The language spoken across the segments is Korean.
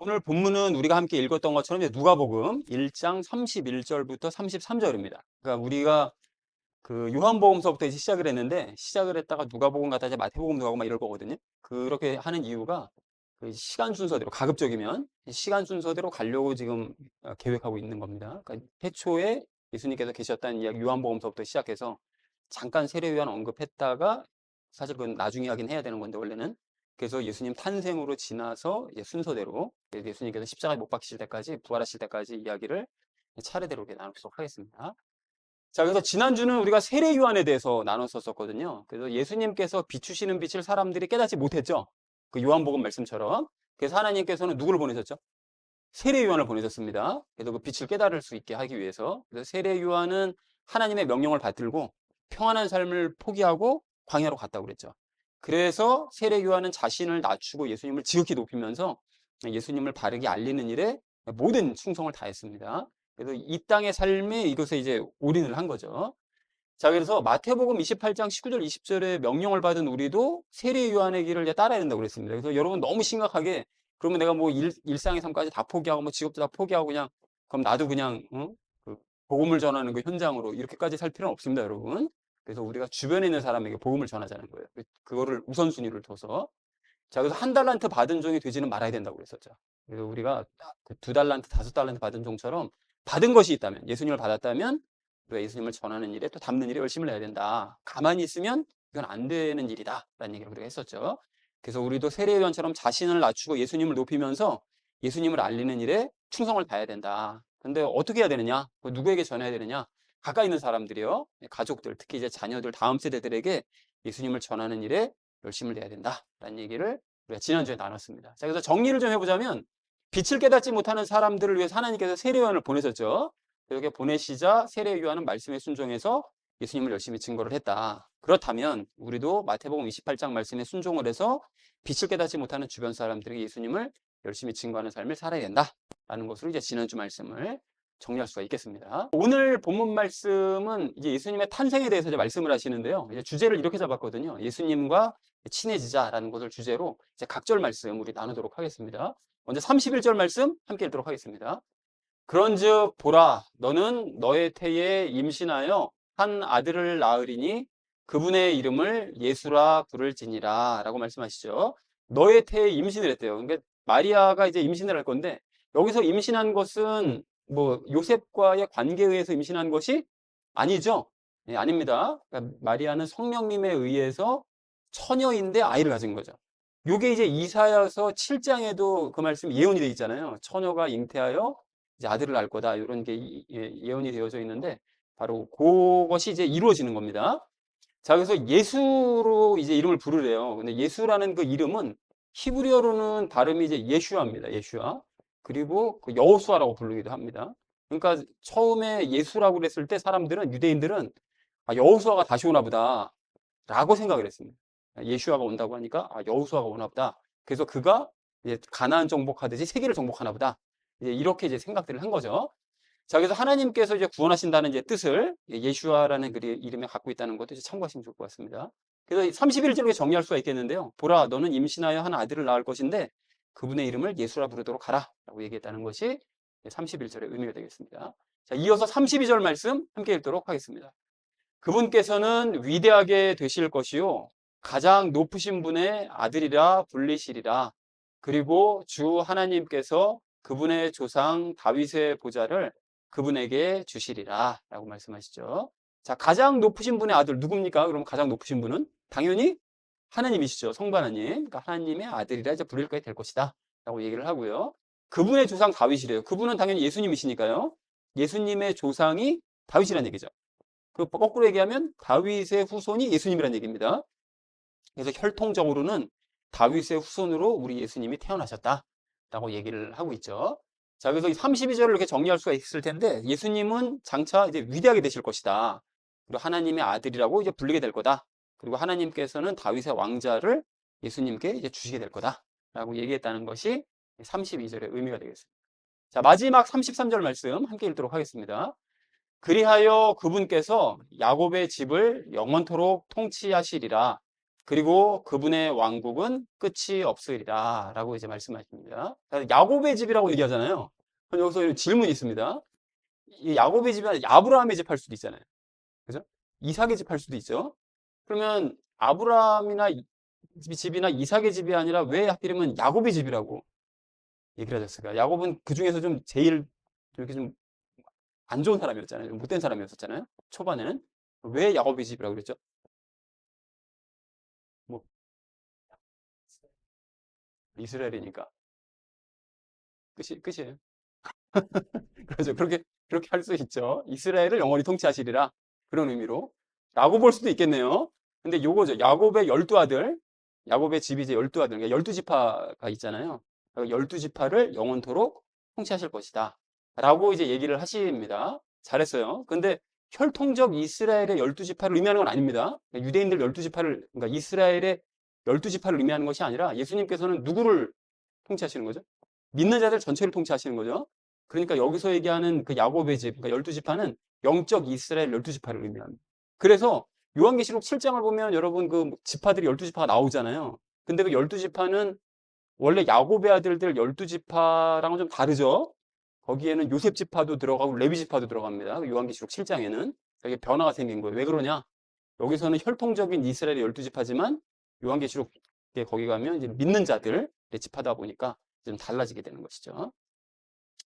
오늘 본문은 우리가 함께 읽었던 것처럼 이제 누가복음 1장 31절부터 33절입니다. 그러니까 우리가 그 요한복음서부터 이제 시작을 했는데 시작을 했다가 누가복음 갔다 이제 마태복음도 가고 막 이럴 거거든요. 그렇게 하는 이유가 그 시간 순서대로 가급적이면 시간 순서대로 가려고 지금 계획하고 있는 겁니다. 그러니까 태초에 예수님께서 계셨다는 이야기 요한복음서부터 시작해서 잠깐 세례요한 언급했다가 사실 그건 나중에 하긴 해야 되는 건데 원래는 그래서 예수님 탄생으로 지나서 순서대로 예수님께서 십자가에 못 박히실 때까지 부활하실 때까지 이야기를 차례대로 이렇게 나누도록 하겠습니다. 자, 그래서 지난주는 우리가 세례 요한에 대해서 나눴었거든요. 그래서 예수님께서 비추시는 빛을 사람들이 깨닫지 못했죠. 그 요한복음 말씀처럼. 그래서 하나님께서는 누구를 보내셨죠? 세례 요한을 보내셨습니다. 그래서 그 빛을 깨달을 수 있게 하기 위해서. 그래서 세례 요한은 하나님의 명령을 받들고 평안한 삶을 포기하고 광야로 갔다고 그랬죠. 그래서 세례 요한은 자신을 낮추고 예수님을 지극히 높이면서 예수님을 바르게 알리는 일에 모든 충성을 다했습니다. 그래서 이 땅의 삶에 이것에 이제 올인을 한 거죠. 자, 그래서 마태복음 28장 19절 20절의 명령을 받은 우리도 세례 요한의 길을 이제 따라야 된다고 그랬습니다. 그래서 여러분 너무 심각하게 그러면 내가 뭐 일상의 삶까지 다 포기하고 뭐 직업도 다 포기하고 그냥 그럼 나도 그냥 그 복음을 전하는 그 현장으로 이렇게까지 살 필요는 없습니다, 여러분. 그래서 우리가 주변에 있는 사람에게 복음을 전하자는 거예요. 그거를 우선순위를 둬서. 자, 그래서 한 달란트 받은 종이 되지는 말아야 된다고 그랬었죠. 그래서 우리가 두 달란트, 다섯 달란트 받은 종처럼 받은 것이 있다면, 예수님을 받았다면, 우리가 예수님을 전하는 일에 또 담는 일에 열심을 내야 된다. 가만히 있으면 이건 안 되는 일이다. 라는 얘기를 우리가 했었죠. 그래서 우리도 세례요한처럼 자신을 낮추고 예수님을 높이면서 예수님을 알리는 일에 충성을 다해야 된다. 근데 어떻게 해야 되느냐? 누구에게 전해야 되느냐? 가까이 있는 사람들이요. 가족들, 특히 이제 자녀들, 다음 세대들에게 예수님을 전하는 일에 열심을 내야 된다. 라는 얘기를 우리가 지난주에 나눴습니다. 자, 그래서 정리를 좀 해보자면 빛을 깨닫지 못하는 사람들을 위해서 하나님께서 세례요한을 보내셨죠. 이렇게 보내시자 세례요한은 말씀에 순종해서 예수님을 열심히 증거를 했다. 그렇다면 우리도 마태복음 28장 말씀에 순종을 해서 빛을 깨닫지 못하는 주변 사람들에게 예수님을 열심히 증거하는 삶을 살아야 된다라는 것으로 이제 지난주 말씀을 정리할 수가 있겠습니다. 오늘 본문 말씀은 이제 예수님의 탄생에 대해서 이제 말씀을 하시는데요. 이제 주제를 이렇게 잡았거든요. 예수님과 친해지자라는 것을 주제로 이제 각절 말씀 우리 나누도록 하겠습니다. 먼저 31절 말씀 함께 읽도록 하겠습니다. 그런즉 보라 너는 너의 태에 임신하여 한 아들을 낳으리니 그분의 이름을 예수라 부를지니라 라고 말씀하시죠. 너의 태에 임신을 했대요. 그러니까 마리아가 이제 임신을 할 건데 여기서 임신한 것은 뭐 요셉과의 관계에 의해서 임신한 것이 아니죠. 예, 아닙니다. 그러니까 마리아는 성령님에 의해서 처녀인데 아이를 가진 거죠. 요게 이제 이사야서 7장에도 그 말씀이 예언이 되어 있잖아요. 처녀가 잉태하여 이제 아들을 낳을 거다. 이런 게 예언이 되어져 있는데 바로 그것이 이제 이루어지는 겁니다. 자, 그래서 예수로 이제 이름을 부르래요. 근데 예수라는 그 이름은 히브리어로는 발음이 이제 예슈아입니다. 예슈아. 그리고 그 여호수아라고 부르기도 합니다. 그러니까 처음에 예수라고 그랬을 때 사람들은 유대인들은 아, 여호수아가 다시 오나 보다 라고 생각을 했습니다. 예슈아가 온다고 하니까 아, 여호수아가 오나 보다. 그래서 그가 이제 가나안 정복하듯이 세계를 정복하나 보다. 이제 이렇게 이제 생각들을 한 거죠. 자, 그래서 하나님께서 이제 구원하신다는 이제 뜻을 예슈아라는 그 이름에 갖고 있다는 것도 이제 참고하시면 좋을 것 같습니다. 그래서 31절로 정리할 수가 있겠는데요. 보라, 너는 임신하여 한 아들을 낳을 것인데 그분의 이름을 예수라 부르도록 하라. 라고 얘기했다는 것이 31절의 의미가 되겠습니다. 자, 이어서 32절 말씀 함께 읽도록 하겠습니다. 그분께서는 위대하게 되실 것이요. 가장 높으신 분의 아들이라 불리시리라. 그리고 주 하나님께서 그분의 조상 다윗의 보좌를 그분에게 주시리라. 라고 말씀하시죠. 자, 가장 높으신 분의 아들 누굽니까? 그럼 가장 높으신 분은 당연히 하나님이시죠. 성부 하나님. 그러니까 하나님의 아들이라 이제 부를 거에 될 것이다. 라고 얘기를 하고요. 그분의 조상 다윗이래요. 그분은 당연히 예수님이시니까요. 예수님의 조상이 다윗이라는 얘기죠. 그 거꾸로 얘기하면 다윗의 후손이 예수님이라는 얘기입니다. 그래서 혈통적으로는 다윗의 후손으로 우리 예수님이 태어나셨다라고 얘기를 하고 있죠. 자, 그래서 이 32절을 이렇게 정리할 수가 있을 텐데 예수님은 장차 이제 위대하게 되실 것이다. 그리고 하나님의 아들이라고 이제 불리게 될 거다. 그리고 하나님께서는 다윗의 왕자를 예수님께 이제 주시게 될 거다라고 얘기했다는 것이 32절의 의미가 되겠습니다. 자, 마지막 33절 말씀 함께 읽도록 하겠습니다. 그리하여 그분께서 야곱의 집을 영원토록 통치하시리라. 그리고 그분의 왕국은 끝이 없으리라 라고 이제 말씀하십니다. 야곱의 집이라고 얘기하잖아요. 그럼 여기서 질문이 있습니다. 이 야곱의 집이 아니라 아브라함의 집 할 수도 있잖아요. 그죠? 이삭의 집 할 수도 있죠. 그러면 아브라함이나 집이나 이삭의 집이 아니라 왜 하필이면 야곱의 집이라고 얘기를 하셨을까? 야곱은 그 중에서 좀 제일 이렇게 좀 안 좋은 사람이었잖아요. 좀 못된 사람이었었잖아요. 초반에는. 왜 야곱의 집이라고 그랬죠? 뭐, 이스라엘이니까. 끝이에요. 그렇죠. 그렇게 할 수 있죠. 이스라엘을 영원히 통치하시리라. 그런 의미로. 라고 볼 수도 있겠네요. 근데 요거죠. 야곱의 12아들, 야곱의 집이 이제 12아들, 그러니까 12지파가 있잖아요. 12지파를 영원토록 통치하실 것이다. 라고 이제 얘기를 하십니다. 잘했어요. 근데 혈통적 이스라엘의 12지파를 의미하는 건 아닙니다. 유대인들 12지파를, 그러니까 이스라엘의 12지파를 의미하는 것이 아니라 예수님께서는 누구를 통치하시는 거죠? 믿는 자들 전체를 통치하시는 거죠. 그러니까 여기서 얘기하는 그 야곱의 집, 그러니까 12지파는 영적 이스라엘 12지파를 의미합니다. 그래서 요한계시록 7장을 보면 여러분 그 지파들이 12지파가 나오잖아요. 근데 그 12지파는 원래 야곱의 아들들 12지파랑은 좀 다르죠. 거기에는 요셉 지파도 들어가고 레위 지파도 들어갑니다. 요한계시록 7장에는. 이게 변화가 생긴 거예요. 왜 그러냐? 여기서는 혈통적인 이스라엘의 12지파지만 요한계시록에 거기 가면 이제 믿는 자들의 지파다 보니까 좀 달라지게 되는 것이죠.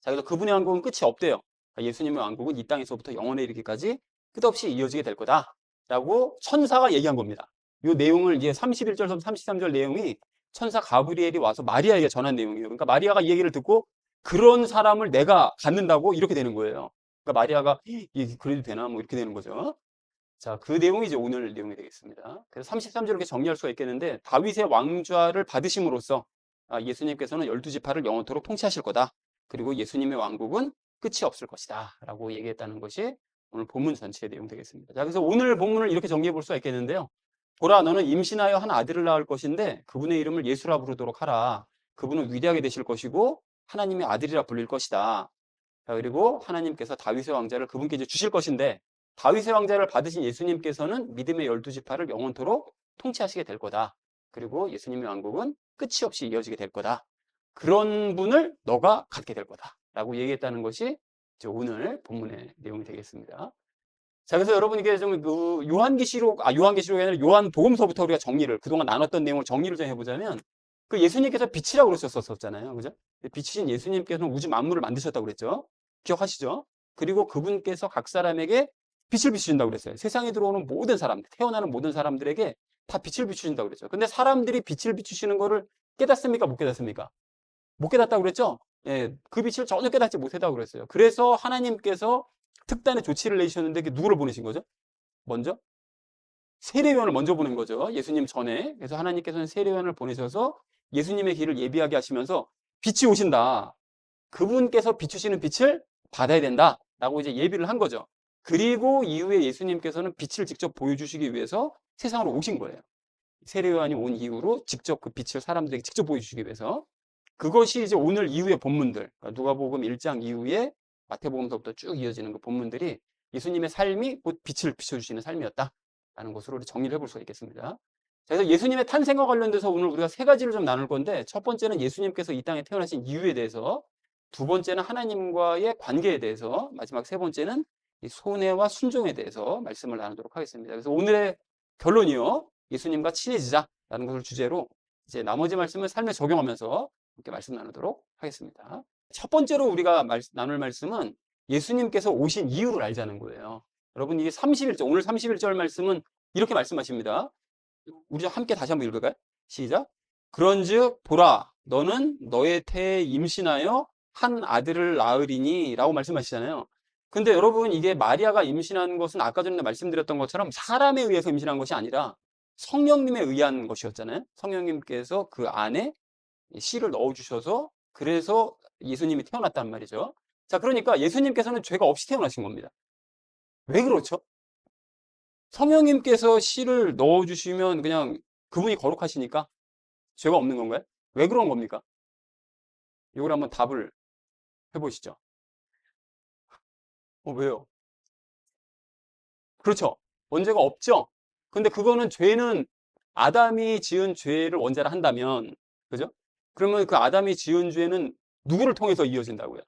자, 그래서 그분의 왕국은 끝이 없대요. 그러니까 예수님의 왕국은 이 땅에서부터 영원에 이르기까지 끝없이 이어지게 될 거다. 라고 천사가 얘기한 겁니다. 이 내용을 이제 31절부터 33절 내용이 천사 가브리엘이 와서 마리아에게 전한 내용이에요. 그러니까 마리아가 이 얘기를 듣고 그런 사람을 내가 갖는다고 이렇게 되는 거예요. 그러니까 마리아가 이게 그래도 되나? 뭐 이렇게 되는 거죠. 자, 그 내용이 이제 오늘 내용이 되겠습니다. 그래서 33절 이렇게 정리할 수가 있겠는데 다윗의 왕좌를 받으심으로써 예수님께서는 12지파를 영원토록 통치하실 거다. 그리고 예수님의 왕국은 끝이 없을 것이다. 라고 얘기했다는 것이 오늘 본문 전체의 내용 되겠습니다. 자, 그래서 오늘 본문을 이렇게 정리해 볼 수가 있겠는데요. 보라, 너는 임신하여 한 아들을 낳을 것인데 그분의 이름을 예수라 부르도록 하라. 그분은 위대하게 되실 것이고 하나님의 아들이라 불릴 것이다. 자, 그리고 하나님께서 다윗의 왕자를 그분께 이제 주실 것인데 다윗의 왕자를 받으신 예수님께서는 믿음의 12지파를 영원토록 통치하시게 될 거다. 그리고 예수님의 왕국은 끝이 없이 이어지게 될 거다. 그런 분을 너가 갖게 될 거다. 라고 얘기했다는 것이 이제 오늘 본문의 내용이 되겠습니다. 자, 그래서 여러분 이게 좀 그 요한계시록이 아니라 요한복음서부터 우리가 정리를, 그동안 나눴던 내용을 정리를 좀 해보자면 그 예수님께서 빛이라고 그러셨었잖아요. 그죠? 빛이신 예수님께서는 우주 만물을 만드셨다고 그랬죠. 기억하시죠? 그리고 그분께서 각 사람에게 빛을 비추신다고 그랬어요. 세상에 들어오는 모든 사람, 태어나는 모든 사람들에게 다 빛을 비추신다고 그랬죠. 근데 사람들이 빛을 비추시는 거를 깨닫습니까? 못 깨닫습니까? 못 깨닫다고 그랬죠? 예, 그 빛을 전혀 깨닫지 못했다고 그랬어요. 그래서 하나님께서 특단의 조치를 내주셨는데 누구를 보내신 거죠? 먼저? 세례요한을 먼저 보낸 거죠. 예수님 전에. 그래서 하나님께서는 세례요한을 보내셔서 예수님의 길을 예비하게 하시면서 빛이 오신다. 그분께서 비추시는 빛을 받아야 된다. 라고 이제 예비를 한 거죠. 그리고 이후에 예수님께서는 빛을 직접 보여주시기 위해서 세상으로 오신 거예요. 세례요한이 온 이후로 직접 그 빛을 사람들에게 직접 보여주시기 위해서. 그것이 이제 오늘 이후의 본문들, 그러니까 누가복음 1장 이후에 마태복음서부터 쭉 이어지는 그 본문들이 예수님의 삶이 곧 빛을 비춰주시는 삶이었다라는 것으로 정리를 해볼 수가 있겠습니다. 그래서 예수님의 탄생과 관련돼서 오늘 우리가 세 가지를 좀 나눌 건데, 첫 번째는 예수님께서 이 땅에 태어나신 이유에 대해서, 두 번째는 하나님과의 관계에 대해서, 마지막 세 번째는 이 손해와 순종에 대해서 말씀을 나누도록 하겠습니다. 그래서 오늘의 결론이요, 예수님과 친해지자라는 것을 주제로 이제 나머지 말씀을 삶에 적용하면서 이렇게 말씀 나누도록 하겠습니다. 첫 번째로 우리가 나눌 말씀은 예수님께서 오신 이유를 알자는 거예요. 여러분, 이게 31절, 오늘 31절 말씀은 이렇게 말씀하십니다. 우리 함께 다시 한번 읽을까요? 시작. 그런즉 보라, 너는 너의 태에 임신하여 한 아들을 낳으리니 라고 말씀하시잖아요. 근데 여러분, 이게 마리아가 임신한 것은 아까 전에 말씀드렸던 것처럼 사람에 의해서 임신한 것이 아니라 성령님에 의한 것이었잖아요. 성령님께서 그 안에 씨를 넣어주셔서 그래서 예수님이 태어났단 말이죠. 자, 그러니까 예수님께서는 죄가 없이 태어나신 겁니다. 왜 그렇죠? 성령님께서 씨를 넣어주시면 그냥 그분이 거룩하시니까 죄가 없는 건가요? 왜 그런 겁니까? 이걸 한번 답을 해보시죠. 왜요? 그렇죠. 원죄가 없죠. 근데 그거는 죄는 아담이 지은 죄를 원자로 한다면, 그죠? 그러면 그 아담이 지은 죄는 누구를 통해서 이어진다고요?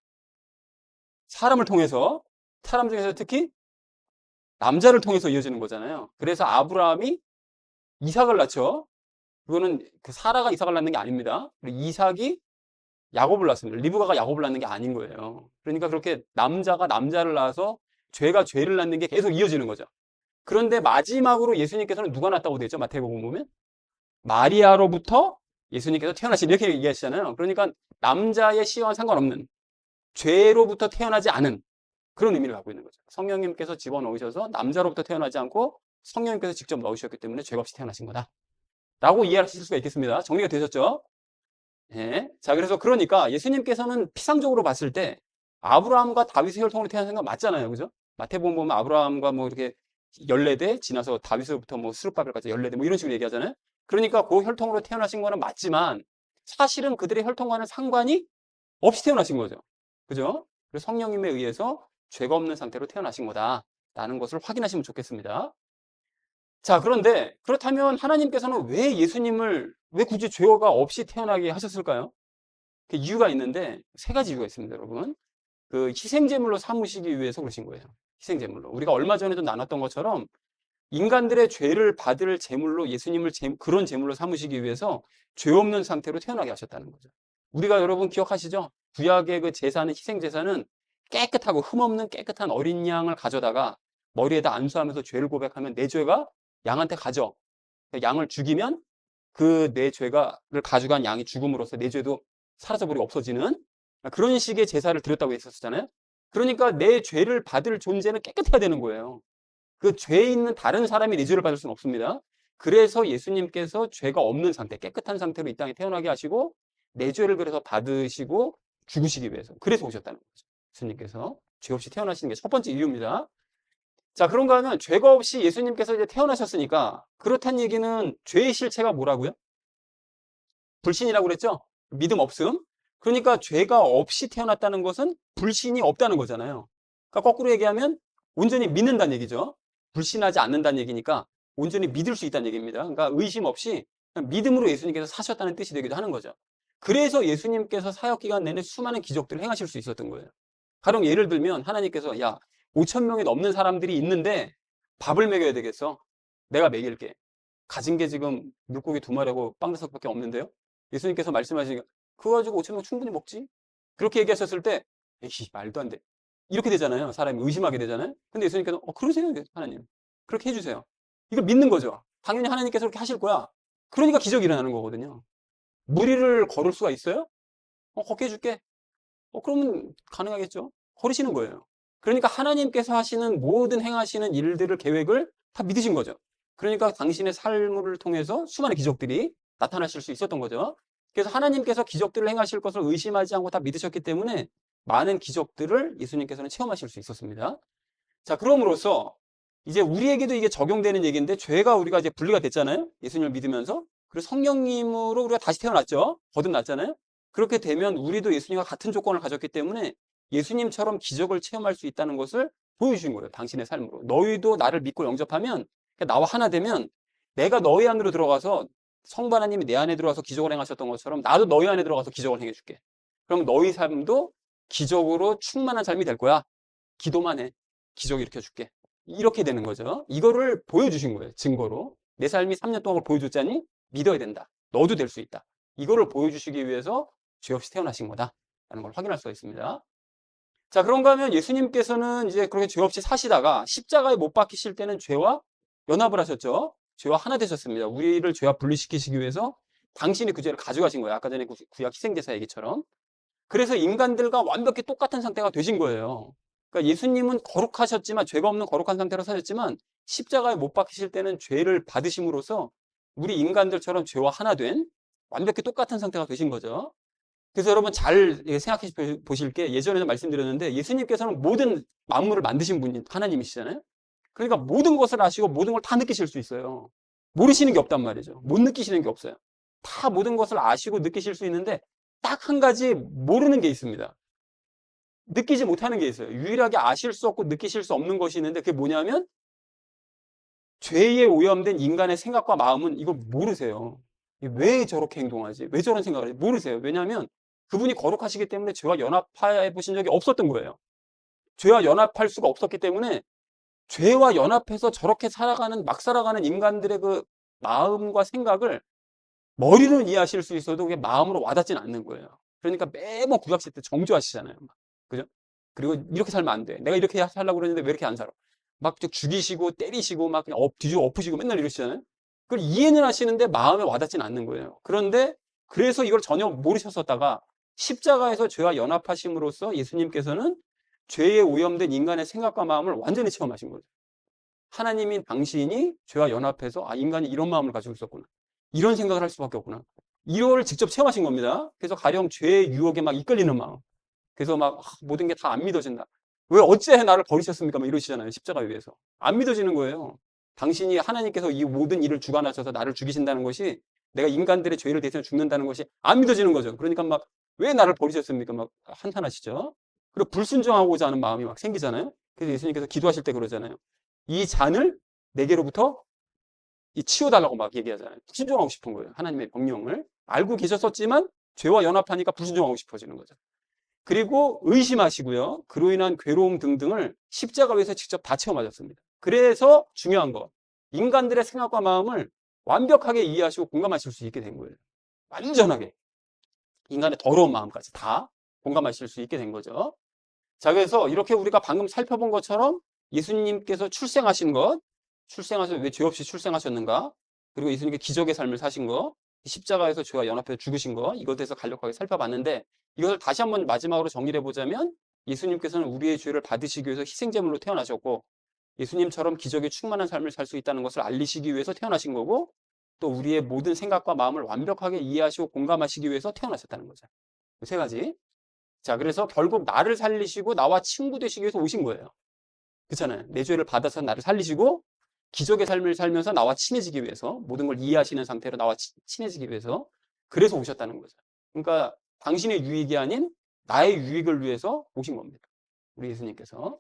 사람을 통해서, 사람 중에서 특히 남자를 통해서 이어지는 거잖아요. 그래서 아브라함이 이삭을 낳죠. 그거는 그 사라가 이삭을 낳는 게 아닙니다. 그리고 이삭이 야곱을 낳습니다. 리브가가 야곱을 낳는 게 아닌 거예요. 그러니까 그렇게 남자가 남자를 낳아서 죄가 죄를 낳는 게 계속 이어지는 거죠. 그런데 마지막으로 예수님께서는 누가 낳았다고 되어 있죠? 마태복음 보면 마리아로부터 예수님께서 태어나신 이렇게 얘기하시잖아요. 그러니까 남자의 씨와 상관없는 죄로부터 태어나지 않은 그런 의미를 갖고 있는 거죠. 성령님께서 집어넣으셔서 남자로부터 태어나지 않고 성령님께서 직접 넣으셨기 때문에 죄가 없이 태어나신 거다. 라고 이해하실 수가 있겠습니다. 정리가 되셨죠? 예. 자, 그래서 그러니까 예수님께서는 피상적으로 봤을 때 아브라함과 다윗의 혈통으로 태어나신 건 맞잖아요. 그죠? 마태복음 보면 아브라함과 뭐 이렇게 14대 지나서 다윗으로부터 뭐 스룹바벨까지 14대 뭐 이런 식으로 얘기하잖아요. 그러니까 그 혈통으로 태어나신 거는 맞지만 사실은 그들의 혈통과는 상관이 없이 태어나신 거죠. 그죠? 그래서 성령님에 의해서 죄가 없는 상태로 태어나신 거다라는 것을 확인하시면 좋겠습니다. 자, 그런데 그렇다면 하나님께서는 왜 굳이 죄가 없이 태어나게 하셨을까요? 그 이유가 있는데 세 가지 이유가 있습니다, 여러분. 그 희생제물로 삼으시기 위해서 그러신 거예요. 희생제물로. 우리가 얼마 전에도 나눴던 것처럼 인간들의 죄를 받을 제물로 예수님을 그런 제물로 삼으시기 위해서 죄 없는 상태로 태어나게 하셨다는 거죠. 우리가 여러분 기억하시죠? 구약의 그 제사는 희생제사는 깨끗하고 흠없는 깨끗한 어린 양을 가져다가 머리에다 안수하면서 죄를 고백하면 내 죄가 양한테 가져. 양을 죽이면 그 내 죄가를 가져간 양이 죽음으로써 내 죄도 사라져버리고 없어지는 그런 식의 제사를 드렸다고 했었잖아요. 그러니까 내 죄를 받을 존재는 깨끗해야 되는 거예요. 그 죄 있는 다른 사람이 내 죄를 받을 수는 없습니다. 그래서 예수님께서 죄가 없는 상태, 깨끗한 상태로 이 땅에 태어나게 하시고 내 죄를 그래서 받으시고 죽으시기 위해서 그래서 오셨다는 거죠. 예수님께서 죄 없이 태어나시는 게 첫 번째 이유입니다. 자, 그런가 하면 죄가 없이 예수님께서 이제 태어나셨으니까 그렇다는 얘기는 죄의 실체가 뭐라고요? 불신이라고 그랬죠? 믿음 없음. 그러니까 죄가 없이 태어났다는 것은 불신이 없다는 거잖아요. 그러니까 거꾸로 얘기하면 온전히 믿는다는 얘기죠. 불신하지 않는다는 얘기니까 온전히 믿을 수 있다는 얘기입니다. 그러니까 의심 없이 그냥 믿음으로 예수님께서 사셨다는 뜻이 되기도 하는 거죠. 그래서 예수님께서 사역 기간 내내 수많은 기적들을 행하실 수 있었던 거예요. 가령 예를 들면 하나님께서 야, 5천 명이 넘는 사람들이 있는데 밥을 먹여야 되겠어. 내가 먹일게. 가진 게 지금 물고기 2마리하고 빵 5개밖에 없는데요. 예수님께서 말씀하시니까 그거 가지고 5천 명 충분히 먹지. 그렇게 얘기하셨을 때 에이 말도 안 돼. 이렇게 되잖아요. 사람이 의심하게 되잖아요. 근데 예수님께서 그러세요 하나님. 그렇게 해주세요. 이걸 믿는 거죠. 당연히 하나님께서 그렇게 하실 거야. 그러니까 기적이 일어나는 거거든요. 무리를 걸을 수가 있어요? 걷게 해줄게. 그러면 가능하겠죠. 걸으시는 거예요. 그러니까 하나님께서 하시는 모든 행하시는 일들을 계획을 다 믿으신 거죠. 그러니까 당신의 삶을 통해서 수많은 기적들이 나타나실 수 있었던 거죠. 그래서 하나님께서 기적들을 행하실 것을 의심하지 않고 다 믿으셨기 때문에 많은 기적들을 예수님께서는 체험하실 수 있었습니다. 자, 그럼으로써 이제 우리에게도 이게 적용되는 얘기인데 죄가 우리가 이제 분리가 됐잖아요. 예수님을 믿으면서. 그리고 성령님으로 우리가 다시 태어났죠. 거듭났잖아요. 그렇게 되면 우리도 예수님과 같은 조건을 가졌기 때문에 예수님처럼 기적을 체험할 수 있다는 것을 보여주신 거예요. 당신의 삶으로. 너희도 나를 믿고 영접하면 나와 하나 되면 내가 너희 안으로 들어가서 성부 하나님이 내 안에 들어가서 기적을 행하셨던 것처럼 나도 너희 안에 들어가서 기적을 행해줄게. 그럼 너희 삶도 기적으로 충만한 삶이 될 거야. 기도만 해. 기적 일으켜줄게. 이렇게 되는 거죠. 이거를 보여주신 거예요. 증거로. 내 삶이 3년 동안 그걸 보여줬자니 믿어야 된다. 너도 될 수 있다. 이거를 보여주시기 위해서 죄 없이 태어나신 거다. 라는 걸 확인할 수가 있습니다. 자, 그런가 하면 예수님께서는 이제 그렇게 죄 없이 사시다가 십자가에 못 박히실 때는 죄와 연합을 하셨죠. 죄와 하나 되셨습니다. 우리를 죄와 분리시키시기 위해서 당신이 그 죄를 가져가신 거예요. 아까 전에 구약 희생제사 얘기처럼. 그래서 인간들과 완벽히 똑같은 상태가 되신 거예요. 그러니까 예수님은 거룩하셨지만 죄가 없는 거룩한 상태로 사셨지만 십자가에 못 박히실 때는 죄를 받으심으로써 우리 인간들처럼 죄와 하나 된 완벽히 똑같은 상태가 되신 거죠. 그래서 여러분 잘 생각해 보실 게 예전에도 말씀드렸는데 예수님께서는 모든 만물을 만드신 분이 하나님이시잖아요. 그러니까 모든 것을 아시고 모든 걸 다 느끼실 수 있어요. 모르시는 게 없단 말이죠. 못 느끼시는 게 없어요. 다 모든 것을 아시고 느끼실 수 있는데 딱 한 가지 모르는 게 있습니다. 느끼지 못하는 게 있어요. 유일하게 아실 수 없고 느끼실 수 없는 것이 있는데 그게 뭐냐면 죄에 오염된 인간의 생각과 마음은 이거 모르세요. 왜 저렇게 행동하지? 왜 저런 생각을 하지? 모르세요. 왜냐하면 그분이 거룩하시기 때문에 죄와 연합해 보신 적이 없었던 거예요. 죄와 연합할 수가 없었기 때문에 죄와 연합해서 저렇게 살아가는, 막 살아가는 인간들의 그 마음과 생각을 머리로는 이해하실 수 있어도 그게 마음으로 와닿지는 않는 거예요. 그러니까 매번 구약시대 때 정죄하시잖아요. 막. 그죠? 그리고 이렇게 살면 안 돼. 내가 이렇게 살려고 그러는데 왜 이렇게 안 살아? 막 죽이시고 때리시고 막 그냥 뒤집어 엎으시고 맨날 이러시잖아요. 그걸 이해는 하시는데 마음에 와닿지는 않는 거예요. 그런데 그래서 이걸 전혀 모르셨었다가 십자가에서 죄와 연합하심으로써 예수님께서는 죄에 오염된 인간의 생각과 마음을 완전히 체험하신 거죠. 하나님인 당신이 죄와 연합해서 아, 인간이 이런 마음을 가지고 있었구나. 이런 생각을 할 수밖에 없구나. 이걸 직접 체험하신 겁니다. 그래서 가령 죄의 유혹에 막 이끌리는 마음. 그래서 막 모든 게 다 안 믿어진다. 왜 어째 나를 버리셨습니까? 막 이러시잖아요. 십자가 위에서. 안 믿어지는 거예요. 당신이 하나님께서 이 모든 일을 주관하셔서 나를 죽이신다는 것이 내가 인간들의 죄를 대신해 죽는다는 것이 안 믿어지는 거죠. 그러니까 막 왜 나를 버리셨습니까? 막 한탄하시죠. 그리고 불순종하고자 하는 마음이 막 생기잖아요. 그래서 예수님께서 기도하실 때 그러잖아요. 이 잔을 내게로부터 치워달라고 막 얘기하잖아요. 불순종하고 싶은 거예요. 하나님의 명령을. 알고 계셨었지만 죄와 연합하니까 불순종하고 싶어지는 거죠. 그리고 의심하시고요. 그로 인한 괴로움 등등을 십자가 위에서 직접 다 체험하셨습니다. 그래서 중요한 거. 인간들의 생각과 마음을 완벽하게 이해하시고 공감하실 수 있게 된 거예요. 완전하게. 인간의 더러운 마음까지 다 공감하실 수 있게 된 거죠. 자, 그래서 이렇게 우리가 방금 살펴본 것처럼 예수님께서 출생하신 것, 출생하셔서 왜 죄 없이 출생하셨는가? 그리고 예수님께 기적의 삶을 사신 거, 십자가에서 죄와 연합해서 죽으신 거, 이것에 대해서 간략하게 살펴봤는데 이것을 다시 한번 마지막으로 정리를 해보자면 예수님께서는 우리의 죄를 받으시기 위해서 희생제물로 태어나셨고 예수님처럼 기적에 충만한 삶을 살 수 있다는 것을 알리시기 위해서 태어나신 거고 또 우리의 모든 생각과 마음을 완벽하게 이해하시고 공감하시기 위해서 태어나셨다는 거죠. 세 가지. 자, 그래서 결국 나를 살리시고 나와 친구 되시기 위해서 오신 거예요. 그렇잖아요. 내 죄를 받아서 나를 살리시고 기적의 삶을 살면서 나와 친해지기 위해서 모든 걸 이해하시는 상태로 나와 친해지기 위해서 그래서 오셨다는 거죠. 그러니까 당신의 유익이 아닌 나의 유익을 위해서 오신 겁니다. 우리 예수님께서.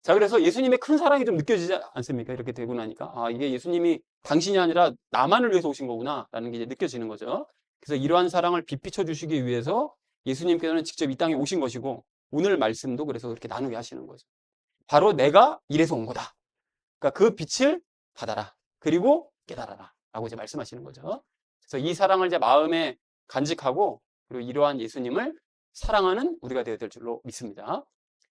자, 그래서 예수님의 큰 사랑이 좀 느껴지지 않습니까? 이렇게 되고 나니까. 아, 이게 예수님이 당신이 아니라 나만을 위해서 오신 거구나. 라는 게 이제 느껴지는 거죠. 그래서 이러한 사랑을 빛비춰 주시기 위해서 예수님께서는 직접 이 땅에 오신 것이고 오늘 말씀도 그래서 그렇게 나누게 하시는 거죠. 바로 내가 이래서 온 거다. 그러니까 그 빛을 받아라. 그리고 깨달아라. 라고 이제 말씀하시는 거죠. 그래서 이 사랑을 이제 마음에 간직하고 그리고 이러한 예수님을 사랑하는 우리가 되어야 될 줄로 믿습니다.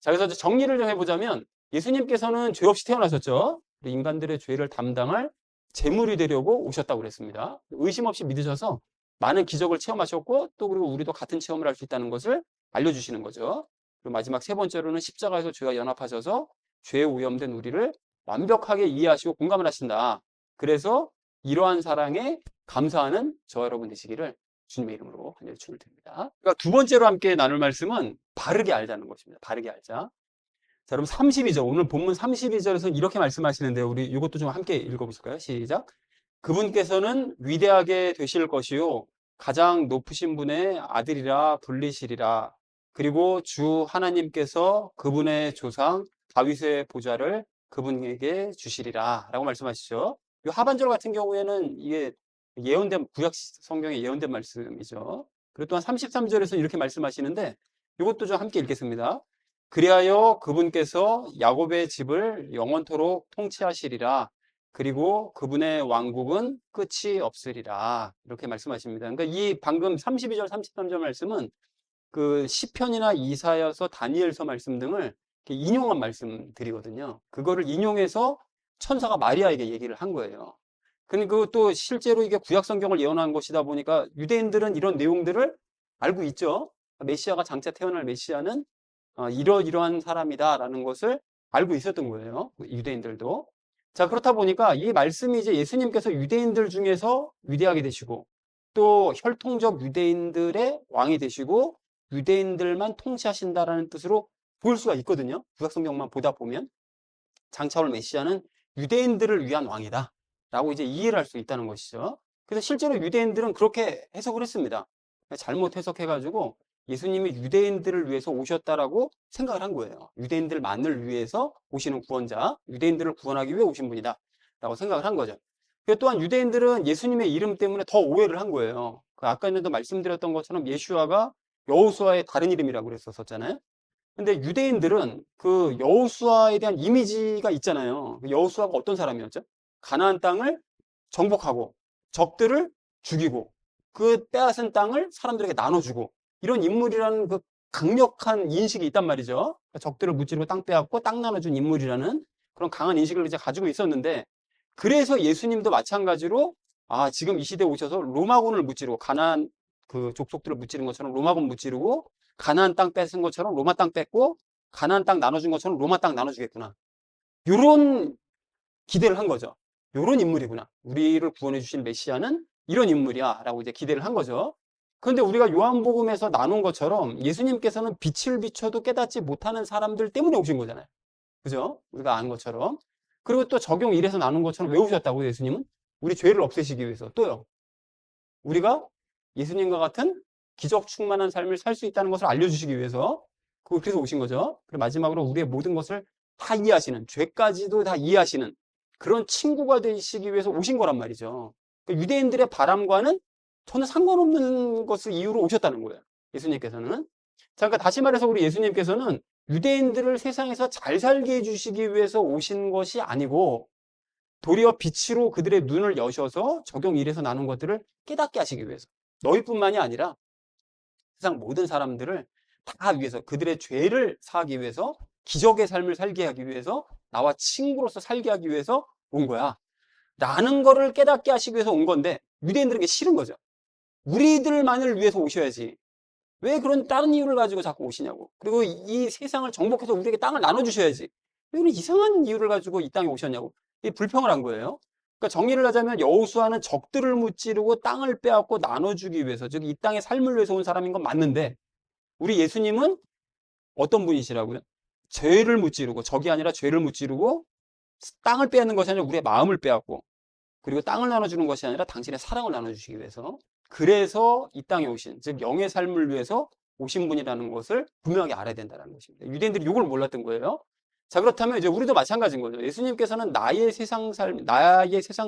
자, 그래서 정리를 좀 해보자면 예수님께서는 죄 없이 태어나셨죠. 인간들의 죄를 담당할 제물이 되려고 오셨다고 그랬습니다. 의심 없이 믿으셔서 많은 기적을 체험하셨고 또 그리고 우리도 같은 체험을 할 수 있다는 것을 알려주시는 거죠. 그리고 마지막 세 번째로는 십자가에서 죄와 연합하셔서 죄에 오염된 우리를 완벽하게 이해하시고 공감을 하신다. 그래서 이러한 사랑에 감사하는 저와 여러분 되시기를 주님의 이름으로 간절히 축원을 드립니다. 그러니까 두 번째로 함께 나눌 말씀은 바르게 알자는 것입니다. 바르게 알자. 자, 그럼 32절, 오늘 본문 32절에서 이렇게 말씀하시는데요. 우리 이것도 좀 함께 읽어보실까요? 시작. 그분께서는 위대하게 되실 것이요. 가장 높으신 분의 아들이라 불리시리라. 그리고 주 하나님께서 그분의 조상 다윗의 보좌를 그분에게 주시리라. 라고 말씀하시죠. 이 하반절 같은 경우에는 이게 예언된, 구약 성경에 예언된 말씀이죠. 그리고 또한 33절에서 이렇게 말씀하시는데 이것도 좀 함께 읽겠습니다. 그리하여 그분께서 야곱의 집을 영원토록 통치하시리라. 그리고 그분의 왕국은 끝이 없으리라. 이렇게 말씀하십니다. 그러니까 이 방금 32절, 33절 말씀은 그 시편이나 이사야서, 다니엘서 말씀 등을 인용한 말씀들이거든요. 그거를 인용해서 천사가 마리아에게 얘기를 한 거예요. 그리고 또 실제로 이게 구약 성경을 예언한 것이다 보니까 유대인들은 이런 내용들을 알고 있죠. 메시아가 장차 태어날 메시아는 이러이러한 사람이다라는 것을 알고 있었던 거예요. 유대인들도. 자, 그렇다 보니까 이 말씀이 이제 예수님께서 유대인들 중에서 위대하게 되시고 또 혈통적 유대인들의 왕이 되시고 유대인들만 통치하신다라는 뜻으로 볼 수가 있거든요. 구약 성경만 보다 보면 장차 올 메시아는 유대인들을 위한 왕이다 라고 이제 이해를 할 수 있다는 것이죠. 그래서 실제로 유대인들은 그렇게 해석을 했습니다. 잘못 해석해가지고 예수님이 유대인들을 위해서 오셨다라고 생각을 한 거예요. 유대인들만을 위해서 오시는 구원자, 유대인들을 구원하기 위해 오신 분이다 라고 생각을 한 거죠. 그리고 또한 유대인들은 예수님의 이름 때문에 더 오해를 한 거예요. 아까 전에도 말씀드렸던 것처럼 예슈아가 여호수아의 다른 이름이라고 그랬었잖아요. 근데 유대인들은 그 여호수아에 대한 이미지가 있잖아요. 여호수아가 어떤 사람이었죠? 가나안 땅을 정복하고 적들을 죽이고 그 빼앗은 땅을 사람들에게 나눠주고 이런 인물이라는 그 강력한 인식이 있단 말이죠. 그러니까 적들을 무찌르고 땅 빼앗고 땅 나눠준 인물이라는 그런 강한 인식을 이제 가지고 있었는데 그래서 예수님도 마찬가지로 지금 이 시대에 오셔서 로마군을 무찌르고 가나안 그 족속들을 무찌른 것처럼 로마군 무찌르고 가나안 땅 뺏은 것처럼 로마 땅 뺏고 가나안 땅 나눠준 것처럼 로마 땅 나눠주겠구나. 요런 기대를 한 거죠. 요런 인물이구나. 우리를 구원해 주실 메시아는 이런 인물이야 라고 이제 기대를 한 거죠. 그런데 우리가 요한복음에서 나눈 것처럼 예수님께서는 빛을 비춰도 깨닫지 못하는 사람들 때문에 오신 거잖아요. 그죠? 우리가 아는 것처럼. 그리고 또 적용 1에서 나눈 것처럼 왜 오셨다고 예수님은? 우리 죄를 없애시기 위해서. 또요. 우리가 예수님과 같은 기적 충만한 삶을 살 수 있다는 것을 알려주시기 위해서 그래서 오신 거죠. 그리고 마지막으로 우리의 모든 것을 다 이해하시는, 죄까지도 다 이해하시는 그런 친구가 되시기 위해서 오신 거란 말이죠. 그러니까 유대인들의 바람과는 전혀 상관없는 것을 이유로 오셨다는 거예요. 예수님께서는. 자, 그러니까 다시 말해서 우리 예수님께서는 유대인들을 세상에서 잘 살게 해주시기 위해서 오신 것이 아니고 도리어 빛으로 그들의 눈을 여셔서 적용 1에서 나눈 것들을 깨닫게 하시기 위해서 너희뿐만이 아니라 세상 모든 사람들을 다 위해서 그들의 죄를 사하기 위해서 기적의 삶을 살게 하기 위해서 나와 친구로서 살게 하기 위해서 온 거야 라는 거를 깨닫게 하시기 위해서 온 건데 유대인들은 게 싫은 거죠. 우리들만을 위해서 오셔야지 왜 그런 다른 이유를 가지고 자꾸 오시냐고. 그리고 이 세상을 정복해서 우리에게 땅을 나눠주셔야지 왜 이런 이상한 이유를 가지고 이 땅에 오셨냐고. 이 불평을 한 거예요. 그러니까 정리를 하자면 여호수아는 적들을 무찌르고 땅을 빼앗고 나눠주기 위해서 즉 이 땅의 삶을 위해서 온 사람인 건 맞는데 우리 예수님은 어떤 분이시라고요? 죄를 무찌르고 적이 아니라 죄를 무찌르고 땅을 빼앗는 것이 아니라 우리의 마음을 빼앗고 그리고 땅을 나눠주는 것이 아니라 당신의 사랑을 나눠주시기 위해서 그래서 이 땅에 오신 즉 영의 삶을 위해서 오신 분이라는 것을 분명하게 알아야 된다는 것입니다. 유대인들이 이걸 몰랐던 거예요. 자, 그렇다면 이제 우리도 마찬가지인 거죠. 예수님께서는 나의 세상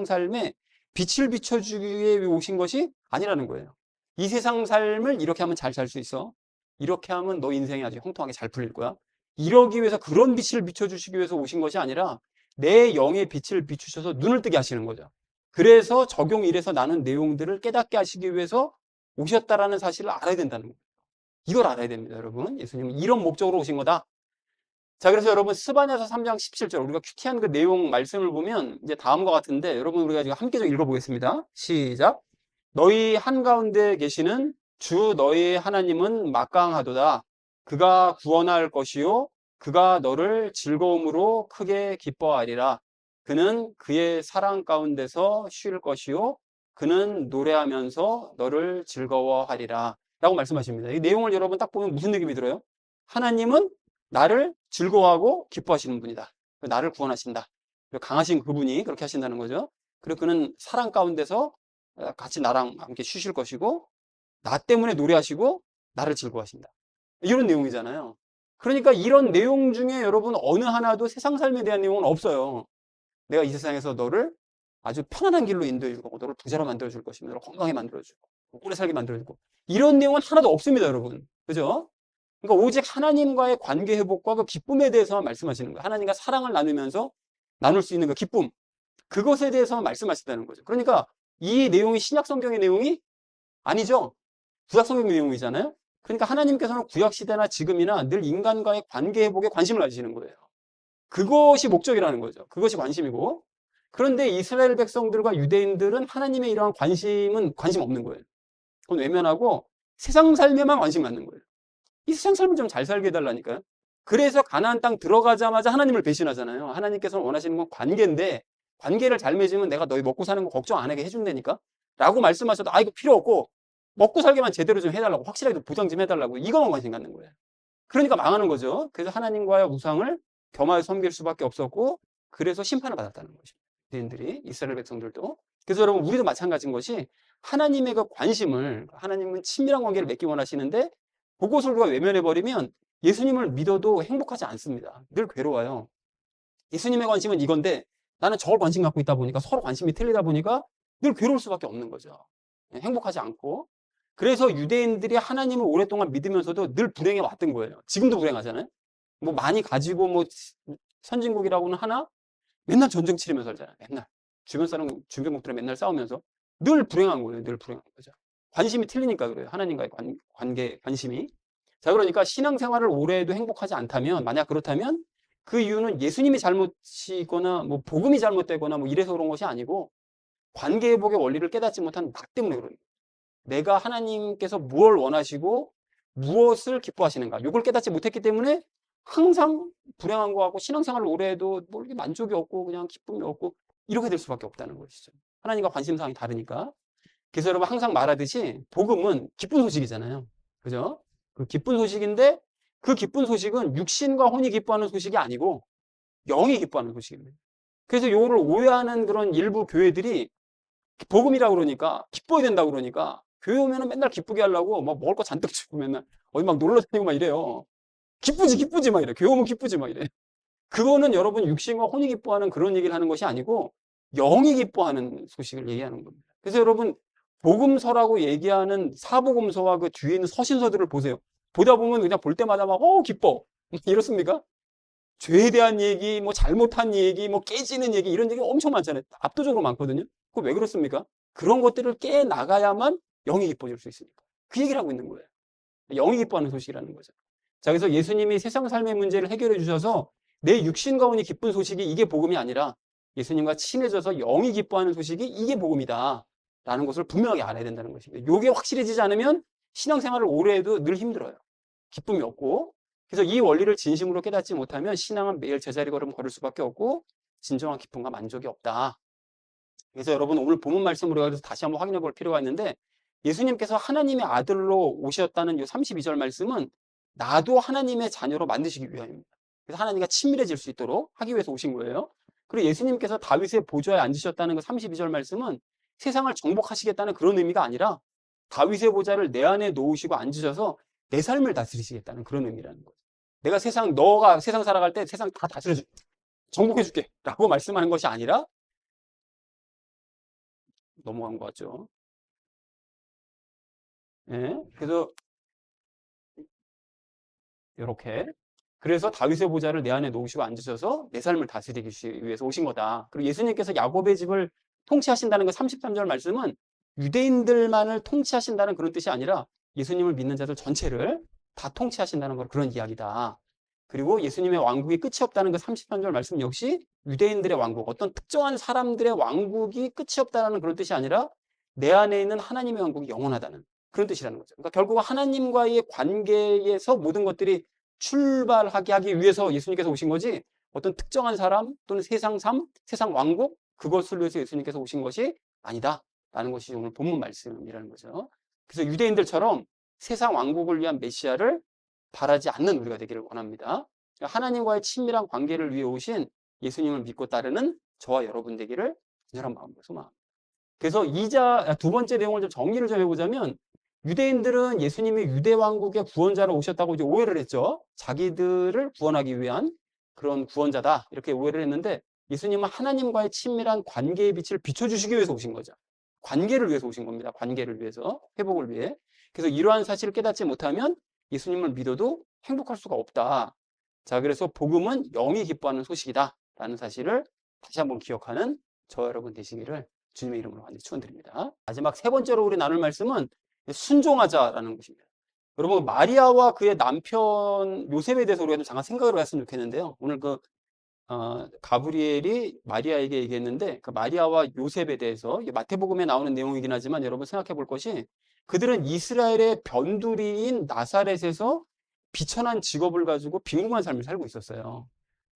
삶에 빛을 비춰주기 위해 오신 것이 아니라는 거예요. 이 세상 삶을 이렇게 하면 잘 살 수 있어. 이렇게 하면 너 인생이 아주 형통하게 잘 풀릴 거야. 이러기 위해서 그런 빛을 비춰주시기 위해서 오신 것이 아니라 내 영의 빛을 비추셔서 눈을 뜨게 하시는 거죠. 그래서 적용 1에서 나눈 내용들을 깨닫게 하시기 위해서 오셨다라는 사실을 알아야 된다는 거예요. 이걸 알아야 됩니다, 여러분. 예수님은 이런 목적으로 오신 거다. 자, 그래서 여러분 스바냐서 3장 17절 우리가 큐티한 그 내용 말씀을 보면 이제 다음과 같은데 여러분 우리가 지금 함께 좀 읽어보겠습니다. 시작. 너희 한가운데 계시는 주 너희 하나님은 막강하도다. 그가 구원할 것이요 그가 너를 즐거움으로 크게 기뻐하리라. 그는 그의 사랑 가운데서 쉴 것이요 그는 노래하면서 너를 즐거워하리라 라고 말씀하십니다. 이 내용을 여러분 딱 보면 무슨 느낌이 들어요? 하나님은 나를 즐거워하고 기뻐하시는 분이다. 나를 구원하신다. 강하신 그분이 그렇게 하신다는 거죠. 그리고 그는 사랑 가운데서 같이 나랑 함께 쉬실 것이고 나 때문에 노래하시고 나를 즐거워하신다. 이런 내용이잖아요. 그러니까 이런 내용 중에 여러분 어느 하나도 세상 삶에 대한 내용은 없어요. 내가 이 세상에서 너를 아주 편안한 길로 인도해 줄 거고 너를 부자로 만들어 줄 것이며 너를 건강하게 만들어 주고 오래 살게 만들어 주고 이런 내용은 하나도 없습니다, 여러분. 그죠? 그러니까 오직 하나님과의 관계 회복과 그 기쁨에 대해서만 말씀하시는 거예요. 하나님과 사랑을 나누면서 나눌 수 있는 그 기쁨, 그것에 대해서만 말씀하신다는 거죠. 그러니까 이 내용이 신약 성경의 내용이 아니죠. 구약 성경의 내용이잖아요. 그러니까 하나님께서는 구약 시대나 지금이나 늘 인간과의 관계 회복에 관심을 가지시는 거예요. 그것이 목적이라는 거죠. 그것이 관심이고. 그런데 이스라엘 백성들과 유대인들은 하나님의 이러한 관심 없는 거예요. 그건 외면하고 세상 삶에만 관심 갖는 거예요. 이 세상 삶을 좀 잘 살게 해달라니까요. 그래서 가나안 땅 들어가자마자 하나님을 배신하잖아요. 하나님께서는 원하시는 건 관계인데 관계를 잘 맺으면 내가 너희 먹고 사는 거 걱정 안 하게 해준다니까 라고 말씀하셔도 이거 필요 없고 먹고 살게만 제대로 좀 해달라고 확실하게 보장 좀 해달라고 이거만 관심 갖는 거예요. 그러니까 망하는 거죠. 그래서 하나님과의 우상을 겸하여 섬길 수밖에 없었고 그래서 심판을 받았다는 것입니다. 유대인들이 이스라엘 백성들도. 그래서 여러분 우리도 마찬가지인 것이 하나님의 그 관심을 하나님은 친밀한 관계를 맺기 원하시는데 그것을 우리가 외면해버리면 예수님을 믿어도 행복하지 않습니다. 늘 괴로워요. 예수님의 관심은 이건데 나는 저걸 관심 갖고 있다 보니까 서로 관심이 틀리다 보니까 늘 괴로울 수밖에 없는 거죠. 행복하지 않고. 그래서 유대인들이 하나님을 오랫동안 믿으면서도 늘 불행해 왔던 거예요. 지금도 불행하잖아요. 뭐 많이 가지고 뭐 선진국이라고는 하나 맨날 전쟁 치르면서 살잖아요. 맨날 주변 사람 주변국들은 맨날 싸우면서 늘 불행한 거예요. 늘 불행한 거죠. 관심이 틀리니까 그래요. 하나님과의 관계 관심이. 자, 그러니까 신앙생활을 오래 해도 행복하지 않다면, 만약 그렇다면 그 이유는 예수님이 잘못이거나 뭐 복음이 잘못되거나 뭐 이래서 그런 것이 아니고 관계회복의 원리를 깨닫지 못한 나 때문에 그런 거예요. 내가 하나님께서 무엇을 원하시고 무엇을 기뻐하시는가, 이걸 깨닫지 못했기 때문에 항상 불행한 거 같고 신앙생활을 오래 해도 뭐 이렇게 만족이 없고 그냥 기쁨이 없고 이렇게 될 수밖에 없다는 것이죠. 하나님과 관심사항이 다르니까. 그래서 여러분 항상 말하듯이 복음은 기쁜 소식이잖아요. 그죠? 그 기쁜 소식인데 그 기쁜 소식은 육신과 혼이 기뻐하는 소식이 아니고 영이 기뻐하는 소식입니다. 그래서 이거를 오해하는 그런 일부 교회들이 복음이라고 그러니까 기뻐야 된다고 그러니까 교회 오면은 맨날 기쁘게 하려고 막 먹을 거 잔뜩 주고 맨날 어디 막 놀러 다니고 막 이래요. 기쁘지 막 이래. 교회 오면 기쁘지 막 이래. 그거는 여러분 육신과 혼이 기뻐하는 그런 얘기를 하는 것이 아니고 영이 기뻐하는 소식을 얘기하는 겁니다. 그래서 여러분 복음서라고 얘기하는 사복음서와 그 뒤에 있는 서신서들을 보세요. 보다 보면 그냥 볼 때마다 막 기뻐 이렇습니까? 죄에 대한 얘기, 뭐 잘못한 얘기, 뭐 깨지는 얘기 이런 얘기 엄청 많잖아요. 압도적으로 많거든요. 그거 왜 그렇습니까? 그런 것들을 깨 나가야만 영이 기뻐질 수 있으니까. 그 얘기를 하고 있는 거예요. 영이 기뻐하는 소식이라는 거죠. 자, 그래서 예수님이 세상 삶의 문제를 해결해 주셔서 내 육신과 혼이 기쁜 소식이 이게 복음이 아니라 예수님과 친해져서 영이 기뻐하는 소식이 이게 복음이다 라는 것을 분명하게 알아야 된다는 것입니다. 이게 확실해지지 않으면 신앙생활을 오래 해도 늘 힘들어요. 기쁨이 없고. 그래서 이 원리를 진심으로 깨닫지 못하면 신앙은 매일 제자리 걸음 걸을 수밖에 없고 진정한 기쁨과 만족이 없다. 그래서 여러분 오늘 본문 말씀으로 해서 다시 한번 확인해 볼 필요가 있는데, 예수님께서 하나님의 아들로 오셨다는 이 32절 말씀은 나도 하나님의 자녀로 만드시기 위함입니다. 그래서 하나님과 친밀해질 수 있도록 하기 위해서 오신 거예요. 그리고 예수님께서 다윗의 보좌에 앉으셨다는 그 32절 말씀은 세상을 정복하시겠다는 그런 의미가 아니라 다윗의 보좌를 내 안에 놓으시고 앉으셔서 내 삶을 다스리시겠다는 그런 의미라는 거죠. 너가 세상 살아갈 때 세상 다 다스려줄게, 정복해줄게 라고 말씀하는 것이 아니라, 넘어간 것 같죠. 예, 그래서 이렇게, 그래서 다윗의 보좌를 내 안에 놓으시고 앉으셔서 내 삶을 다스리기 위해서 오신 거다. 그리고 예수님께서 야곱의 집을 통치하신다는 그 33절 말씀은 유대인들만을 통치하신다는 그런 뜻이 아니라 예수님을 믿는 자들 전체를 다 통치하신다는 그런 이야기다. 그리고 예수님의 왕국이 끝이 없다는 그 33절 말씀 역시 유대인들의 왕국, 어떤 특정한 사람들의 왕국이 끝이 없다는 그런 뜻이 아니라 내 안에 있는 하나님의 왕국이 영원하다는 그런 뜻이라는 거죠. 그러니까 결국 하나님과의 관계에서 모든 것들이 출발하게 하기 위해서 예수님께서 오신 거지, 어떤 특정한 사람 또는 세상 삶, 세상 왕국, 그것을 위해서 예수님께서 오신 것이 아니다라는 것이 오늘 본문 말씀이라는 거죠. 그래서 유대인들처럼 세상 왕국을 위한 메시아를 바라지 않는 우리가 되기를 원합니다. 하나님과의 친밀한 관계를 위해 오신 예수님을 믿고 따르는 저와 여러분 되기를 간절한 마음으로 소망합니다. 그래서 두 번째 내용을 좀 정리를 좀 해보자면, 유대인들은 예수님이 유대 왕국의 구원자로 오셨다고 이제 오해를 했죠. 자기들을 구원하기 위한 그런 구원자다 이렇게 오해를 했는데, 예수님은 하나님과의 친밀한 관계의 빛을 비춰주시기 위해서 오신 거죠. 관계를 위해서 오신 겁니다. 관계를 위해서, 회복을 위해. 그래서 이러한 사실을 깨닫지 못하면 예수님을 믿어도 행복할 수가 없다. 자, 그래서 복음은 영이 기뻐하는 소식이다 라는 사실을 다시 한번 기억하는 저 여러분 되시기를 주님의 이름으로 간절히 축원드립니다. 마지막 세 번째로 우리 나눌 말씀은 순종하자라는 것입니다. 여러분, 마리아와 그의 남편 요셉에 대해서 우리가 좀 잠깐 생각을 했으면 좋겠는데요. 오늘 가브리엘이 마리아에게 얘기했는데, 그 마리아와 요셉에 대해서 마태복음에 나오는 내용이긴 하지만 여러분 생각해 볼 것이, 그들은 이스라엘의 변두리인 나사렛에서 비천한 직업을 가지고 빈궁한 삶을 살고 있었어요.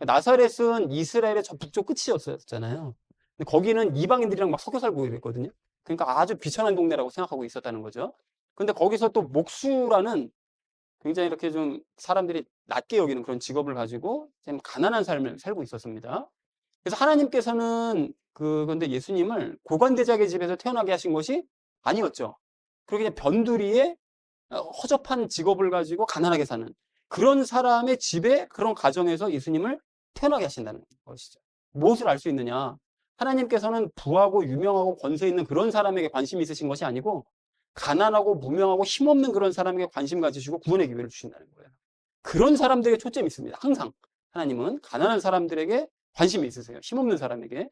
나사렛은 이스라엘의 저 북쪽 끝이었잖아요. 근데 거기는 이방인들이랑 막 섞여 살고 그랬거든요. 그러니까 아주 비천한 동네라고 생각하고 있었다는 거죠. 근데 거기서 또 목수라는 굉장히 이렇게 좀 사람들이 낮게 여기는 그런 직업을 가지고 좀 가난한 삶을 살고 있었습니다. 그래서 하나님께서는 근데 예수님을 고관대작의 집에서 태어나게 하신 것이 아니었죠. 그렇게 그냥 변두리에 허접한 직업을 가지고 가난하게 사는 그런 사람의 집에, 그런 가정에서 예수님을 태어나게 하신다는 것이죠. 무엇을 알 수 있느냐? 하나님께서는 부하고 유명하고 권세 있는 그런 사람에게 관심이 있으신 것이 아니고 가난하고 무명하고 힘없는 그런 사람에게 관심 가지시고 구원의 기회를 주신다는 거예요. 그런 사람들에게 초점이 있습니다. 항상 하나님은 가난한 사람들에게 관심이 있으세요. 힘없는 사람에게.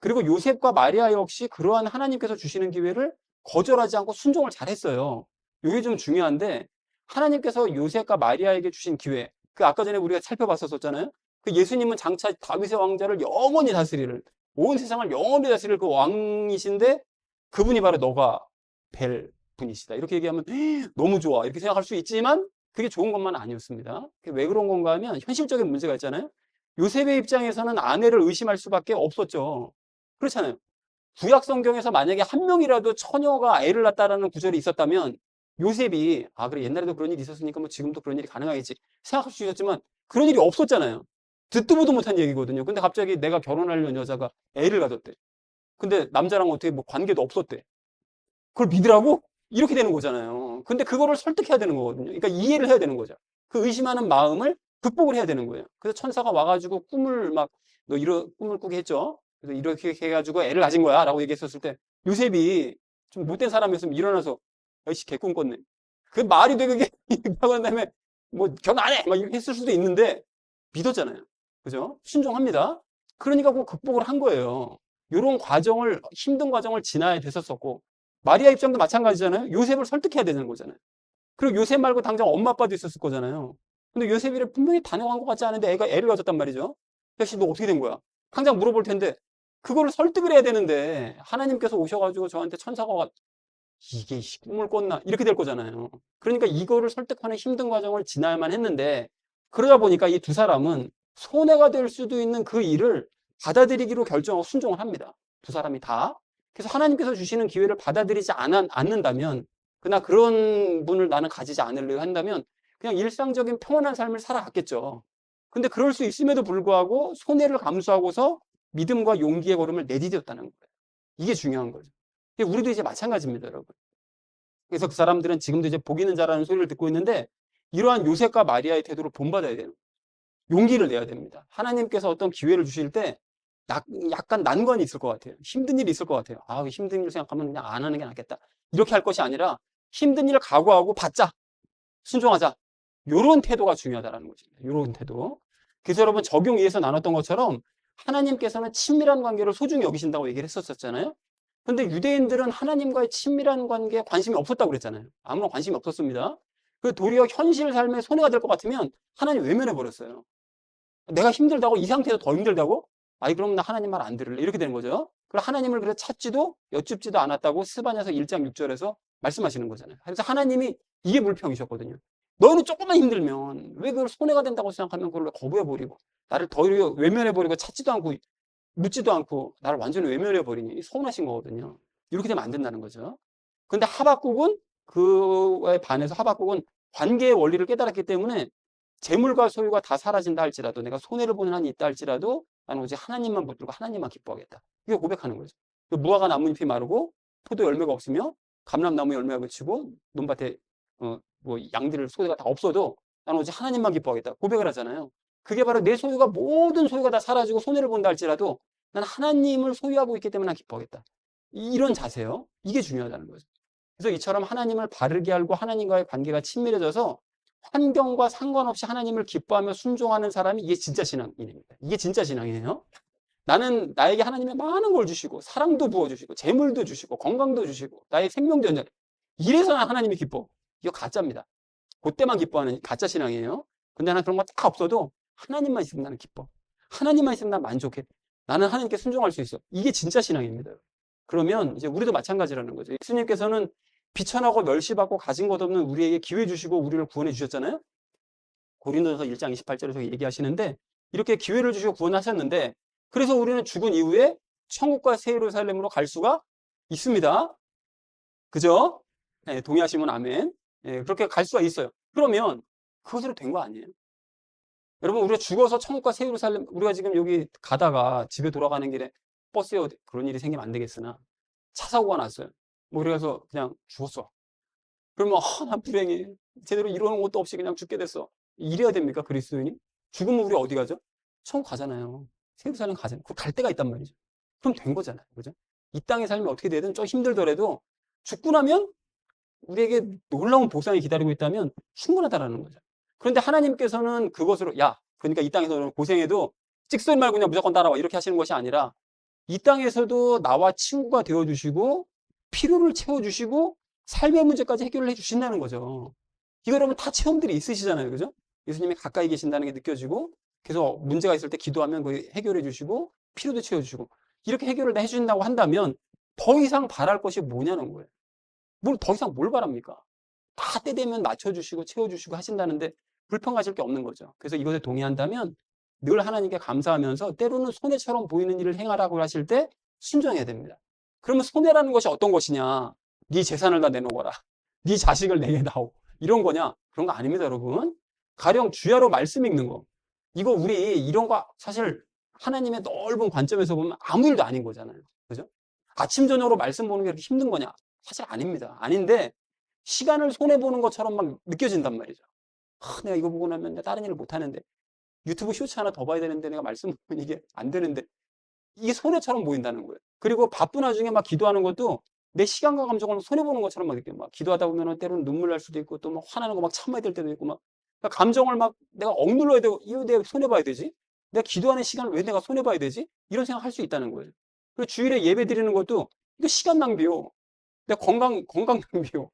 그리고 요셉과 마리아 역시 그러한 하나님께서 주시는 기회를 거절하지 않고 순종을 잘했어요. 이게 좀 중요한데 하나님께서 요셉과 마리아에게 주신 기회, 그 아까 전에 우리가 살펴봤었잖아요. 그 예수님은 장차 다윗의 왕자를 영원히 다스리를, 온 세상을 영원히 다스릴 그 왕이신데 그분이 바로 너가 뵐 분이시다. 이렇게 얘기하면 너무 좋아 이렇게 생각할 수 있지만 그게 좋은 것만 아니었습니다. 왜 그런 건가 하면 현실적인 문제가 있잖아요. 요셉의 입장에서는 아내를 의심할 수밖에 없었죠. 그렇잖아요. 구약 성경에서 만약에 한 명이라도 처녀가 애를 낳았다라는 구절이 있었다면 요셉이 아 그래 옛날에도 그런 일이 있었으니까 뭐 지금도 그런 일이 가능하겠지 생각할 수 있었지만 그런 일이 없었잖아요. 듣도 보도 못한 얘기거든요. 근데 갑자기 내가 결혼하려는 여자가 애를 가졌대. 근데 남자랑 어떻게 뭐 관계도 없었대. 그걸 믿으라고? 이렇게 되는 거잖아요. 근데 그거를 설득해야 되는 거거든요. 그러니까 이해를 해야 되는 거죠. 그 의심하는 마음을 극복을 해야 되는 거예요. 그래서 천사가 와가지고 꿈을 막, 너 이런 꿈을 꾸게 했죠? 그래서 이렇게 해가지고 애를 가진 거야. 라고 얘기했었을 때, 요셉이 좀 못된 사람이었으면 일어나서, 아이씨, 개꿈 꿨네. 그 말이 되게, 하고 난 다음에, 뭐, 결혼 안 해! 막 이렇게 했을 수도 있는데, 믿었잖아요. 그죠? 순종합니다. 그러니까 그 극복을 한 거예요. 이런 과정을, 힘든 과정을 지나야 됐었었고, 마리아 입장도 마찬가지잖아요. 요셉을 설득해야 되는 거잖아요. 그리고 요셉 말고 당장 엄마 아빠도 있었을 거잖아요. 근데 요셉이를 분명히 다녀간 것 같지 않은데 애가 애를 가졌단 말이죠. 역시 너 어떻게 된 거야? 당장 물어볼 텐데 그거를 설득을 해야 되는데 하나님께서 오셔가지고 저한테 천사가 와 이게 꿈을 꿨나 이렇게 될 거잖아요. 그러니까 이거를 설득하는 힘든 과정을 지나야만 했는데 그러다 보니까 이 두 사람은 손해가 될 수도 있는 그 일을 받아들이기로 결정하고 순종을 합니다. 두 사람이 다. 그래서 하나님께서 주시는 기회를 받아들이지 않는다면 그러나 그런 분을 나는 가지지 않으려 한다면 그냥 일상적인 평온한 삶을 살아갔겠죠. 근데 그럴 수 있음에도 불구하고 손해를 감수하고서 믿음과 용기의 걸음을 내디뎠다는 거예요. 이게 중요한 거죠. 우리도 이제 마찬가지입니다, 여러분. 그래서 그 사람들은 지금도 이제 복 있는 자라는 소리를 듣고 있는데 이러한 요셉과 마리아의 태도를 본받아야 돼요. 용기를 내야 됩니다. 하나님께서 어떤 기회를 주실 때 약간 난관이 있을 것 같아요. 힘든 일이 있을 것 같아요. 아, 힘든 일 생각하면 그냥 안 하는 게 낫겠다. 이렇게 할 것이 아니라 힘든 일을 각오하고 받자. 순종하자. 요런 태도가 중요하다는 것입니다. 요런 태도. 그래서 여러분 적용 2에서 나눴던 것처럼 하나님께서는 친밀한 관계를 소중히 여기신다고 얘기를 했었잖아요. 근데 유대인들은 하나님과의 친밀한 관계에 관심이 없었다고 그랬잖아요. 아무런 관심이 없었습니다. 그 도리어 현실 삶에 손해가 될 것 같으면 하나님 외면해 버렸어요. 내가 힘들다고 이 상태에서 더 힘들다고? 아이 그럼 나 하나님 말 안 들을래. 이렇게 되는 거죠. 그리고 하나님을 그래 찾지도 여쭙지도 않았다고 스바냐서 1장 6절에서 말씀하시는 거잖아요. 그래서 하나님이 이게 불평이셨거든요. 너는 조금만 힘들면 왜 그걸 손해가 된다고 생각하면 그걸 거부해 버리고 나를 더 외면해 버리고 찾지도 않고 묻지도 않고 나를 완전히 외면해 버리니 서운하신 거거든요. 이렇게 되면 안 된다는 거죠. 근데 하박국은 그에 반해서 하박국은 관계의 원리를 깨달았기 때문에 재물과 소유가 다 사라진다 할지라도 내가 손해를 보는 한이 있다 할지라도 나는 오직 하나님만 붙들고 하나님만 기뻐하겠다. 이게 고백하는 거죠. 무화과 나뭇잎이 마르고 포도 열매가 없으며 감람나무 열매가 그치고 논밭에 뭐 양들 소유가 다 없어도 나는 오직 하나님만 기뻐하겠다. 고백을 하잖아요. 그게 바로 내 소유가 모든 소유가 다 사라지고 손해를 본다 할지라도 난 하나님을 소유하고 있기 때문에 난 기뻐하겠다. 이런 자세요. 이게 중요하다는 거죠. 그래서 이처럼 하나님을 바르게 알고 하나님과의 관계가 친밀해져서 환경과 상관없이 하나님을 기뻐하며 순종하는 사람이 이게 진짜 신앙인입니다. 이게 진짜 신앙이에요. 나는 나에게 하나님의 많은 걸 주시고 사랑도 부어주시고 재물도 주시고 건강도 주시고 나의 생명도 연장. 이래서 난 하나님이 기뻐. 이거 가짜입니다. 그때만 기뻐하는 가짜 신앙이에요. 근데 나는 그런 거 딱 없어도 하나님만 있으면 나는 기뻐. 하나님만 있으면 난 만족해. 나는 하나님께 순종할 수 있어. 이게 진짜 신앙입니다. 그러면 이제 우리도 마찬가지라는 거죠. 예수님께서는 비천하고 멸시받고 가진 것 없는 우리에게 기회 주시고 우리를 구원해 주셨잖아요. 고린도전서 1장 28절에서 얘기하시는데 이렇게 기회를 주시고 구원하셨는데 그래서 우리는 죽은 이후에 천국과 새 예루살렘으로 갈 수가 있습니다. 그죠? 네, 동의하시면 아멘. 네, 그렇게 갈 수가 있어요. 그러면 그것으로 된 거 아니에요? 여러분 우리가 죽어서 천국과 새 예루살렘 우리가 지금 여기 가다가 집에 돌아가는 길에 버스에 그런 일이 생기면 안 되겠으나 차 사고가 났어요. 뭐 그래서 그냥 죽었어. 그러면 난 불행해. 제대로 이루는 것도 없이 그냥 죽게 됐어. 이래야 됩니까 그리스도인이? 죽으면 우리 어디 가죠? 천국 가잖아요. 예루살렘 가잖아요. 그 갈 데가 있단 말이죠. 그럼 된 거잖아요. 그죠? 이 땅의 삶이 어떻게 되든 좀 힘들더라도 죽고 나면 우리에게 놀라운 보상이 기다리고 있다면 충분하다라는 거죠. 그런데 하나님께서는 그것으로, 야, 그러니까 이 땅에서는 고생해도 찍소리 말고 그냥 무조건 따라와. 이렇게 하시는 것이 아니라 이 땅에서도 나와 친구가 되어주시고 필요를 채워주시고 삶의 문제까지 해결을 해주신다는 거죠. 이거 여러분 다 체험들이 있으시잖아요. 그죠? 예수님이 가까이 계신다는 게 느껴지고 계속 문제가 있을 때 기도하면 그 해결해 주시고 필요도 채워주시고 이렇게 해결을 다 해주신다고 한다면 더 이상 바랄 것이 뭐냐는 거예요. 더 이상 뭘 바랍니까? 다 때 되면 맞춰주시고 채워주시고 하신다는데 불평하실 게 없는 거죠. 그래서 이것에 동의한다면 늘 하나님께 감사하면서 때로는 손해처럼 보이는 일을 행하라고 하실 때 순종해야 됩니다. 그러면 손해라는 것이 어떤 것이냐? 네 재산을 다 내놓아라. 네 자식을 내게 다오. 이런 거냐? 그런 거 아닙니다, 여러분. 가령 주야로 말씀 읽는 거. 이거 우리 이런 거 사실 하나님의 넓은 관점에서 보면 아무 일도 아닌 거잖아요. 그죠? 아침, 저녁으로 말씀 보는 게 그렇게 힘든 거냐? 사실 아닙니다. 아닌데 시간을 손해보는 것처럼 막 느껴진단 말이죠. 내가 이거 보고 나면 내가 다른 일을 못 하는데 유튜브 쇼츠 하나 더 봐야 되는데 내가 말씀 보면 이게 안 되는데 이게 손해처럼 보인다는 거예요. 그리고 바쁜 와중에 막 기도하는 것도 내 시간과 감정을 손해보는 것처럼 막 느껴요. 막 기도하다 보면 때로는 눈물 날 수도 있고 또 막 화나는 거 막 참아야 될 때도 있고 막 그러니까 감정을 막 내가 억눌러야 되고 이거 내가 손해봐야 되지? 내가 기도하는 시간을 왜 내가 손해봐야 되지? 이런 생각 할 수 있다는 거예요. 그리고 주일에 예배 드리는 것도 이거 시간 낭비요. 내 건강 낭비요.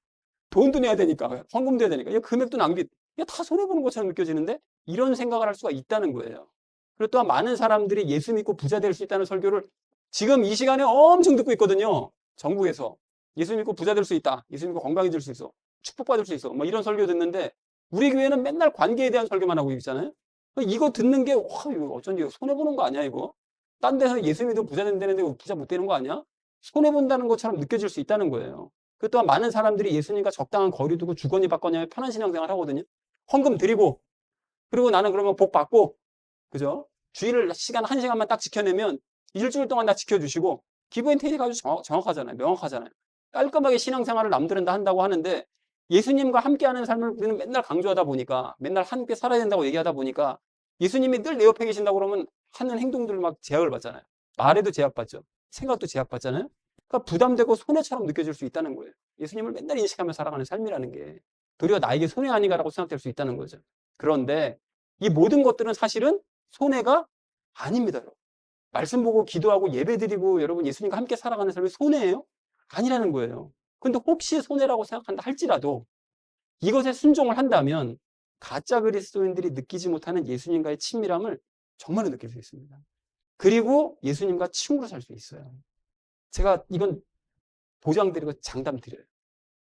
돈도 내야 되니까, 헌금도 해야 되니까, 이 금액도 낭비, 이게 다 손해보는 것처럼 느껴지는데, 이런 생각을 할 수가 있다는 거예요. 그리고 또한 많은 사람들이 예수 믿고 부자 될 수 있다는 설교를 지금 이 시간에 엄청 듣고 있거든요. 전국에서. 예수 믿고 부자 될 수 있다. 예수 믿고 건강해질 수 있어. 축복받을 수 있어. 뭐 이런 설교 듣는데, 우리 교회는 맨날 관계에 대한 설교만 하고 있잖아요. 이거 듣는 게, 와, 이거 어쩐지 손해보는 거 아니야, 이거? 딴 데서 예수 믿고 부자 된다는데 부자 못 되는 거 아니야? 손해본다는 것처럼 느껴질 수 있다는 거예요. 그 또한 많은 사람들이 예수님과 적당한 거리 두고 주거니 받거니 편한 신앙생활 하거든요. 헌금 드리고 그리고 나는 그러면 복 받고 그죠? 주일을 시간 1시간만 딱 지켜내면 일주일 동안 다 지켜주시고 기브앤테이크가 아주 정확하잖아요. 명확하잖아요. 깔끔하게 신앙생활을 남들은 다 한다고 하는데 예수님과 함께하는 삶을 우리는 맨날 강조하다 보니까 맨날 함께 살아야 된다고 얘기하다 보니까 예수님이 늘 내 옆에 계신다고 그러면 하는 행동들을 막 제약을 받잖아요. 말에도 제약받죠. 생각도 제약받잖아요. 그러니까 부담되고 손해처럼 느껴질 수 있다는 거예요. 예수님을 맨날 인식하며 살아가는 삶이라는 게 도리어 나에게 손해 아닌가라고 생각될 수 있다는 거죠. 그런데 이 모든 것들은 사실은 손해가 아닙니다. 여러분. 말씀 보고 기도하고 예배드리고 여러분 예수님과 함께 살아가는 삶이 손해예요? 아니라는 거예요. 근데 혹시 손해라고 생각한다 할지라도 이것에 순종을 한다면 가짜 그리스도인들이 느끼지 못하는 예수님과의 친밀함을 정말로 느낄 수 있습니다. 그리고 예수님과 친구로 살 수 있어요. 제가 이건 보장드리고 장담드려요.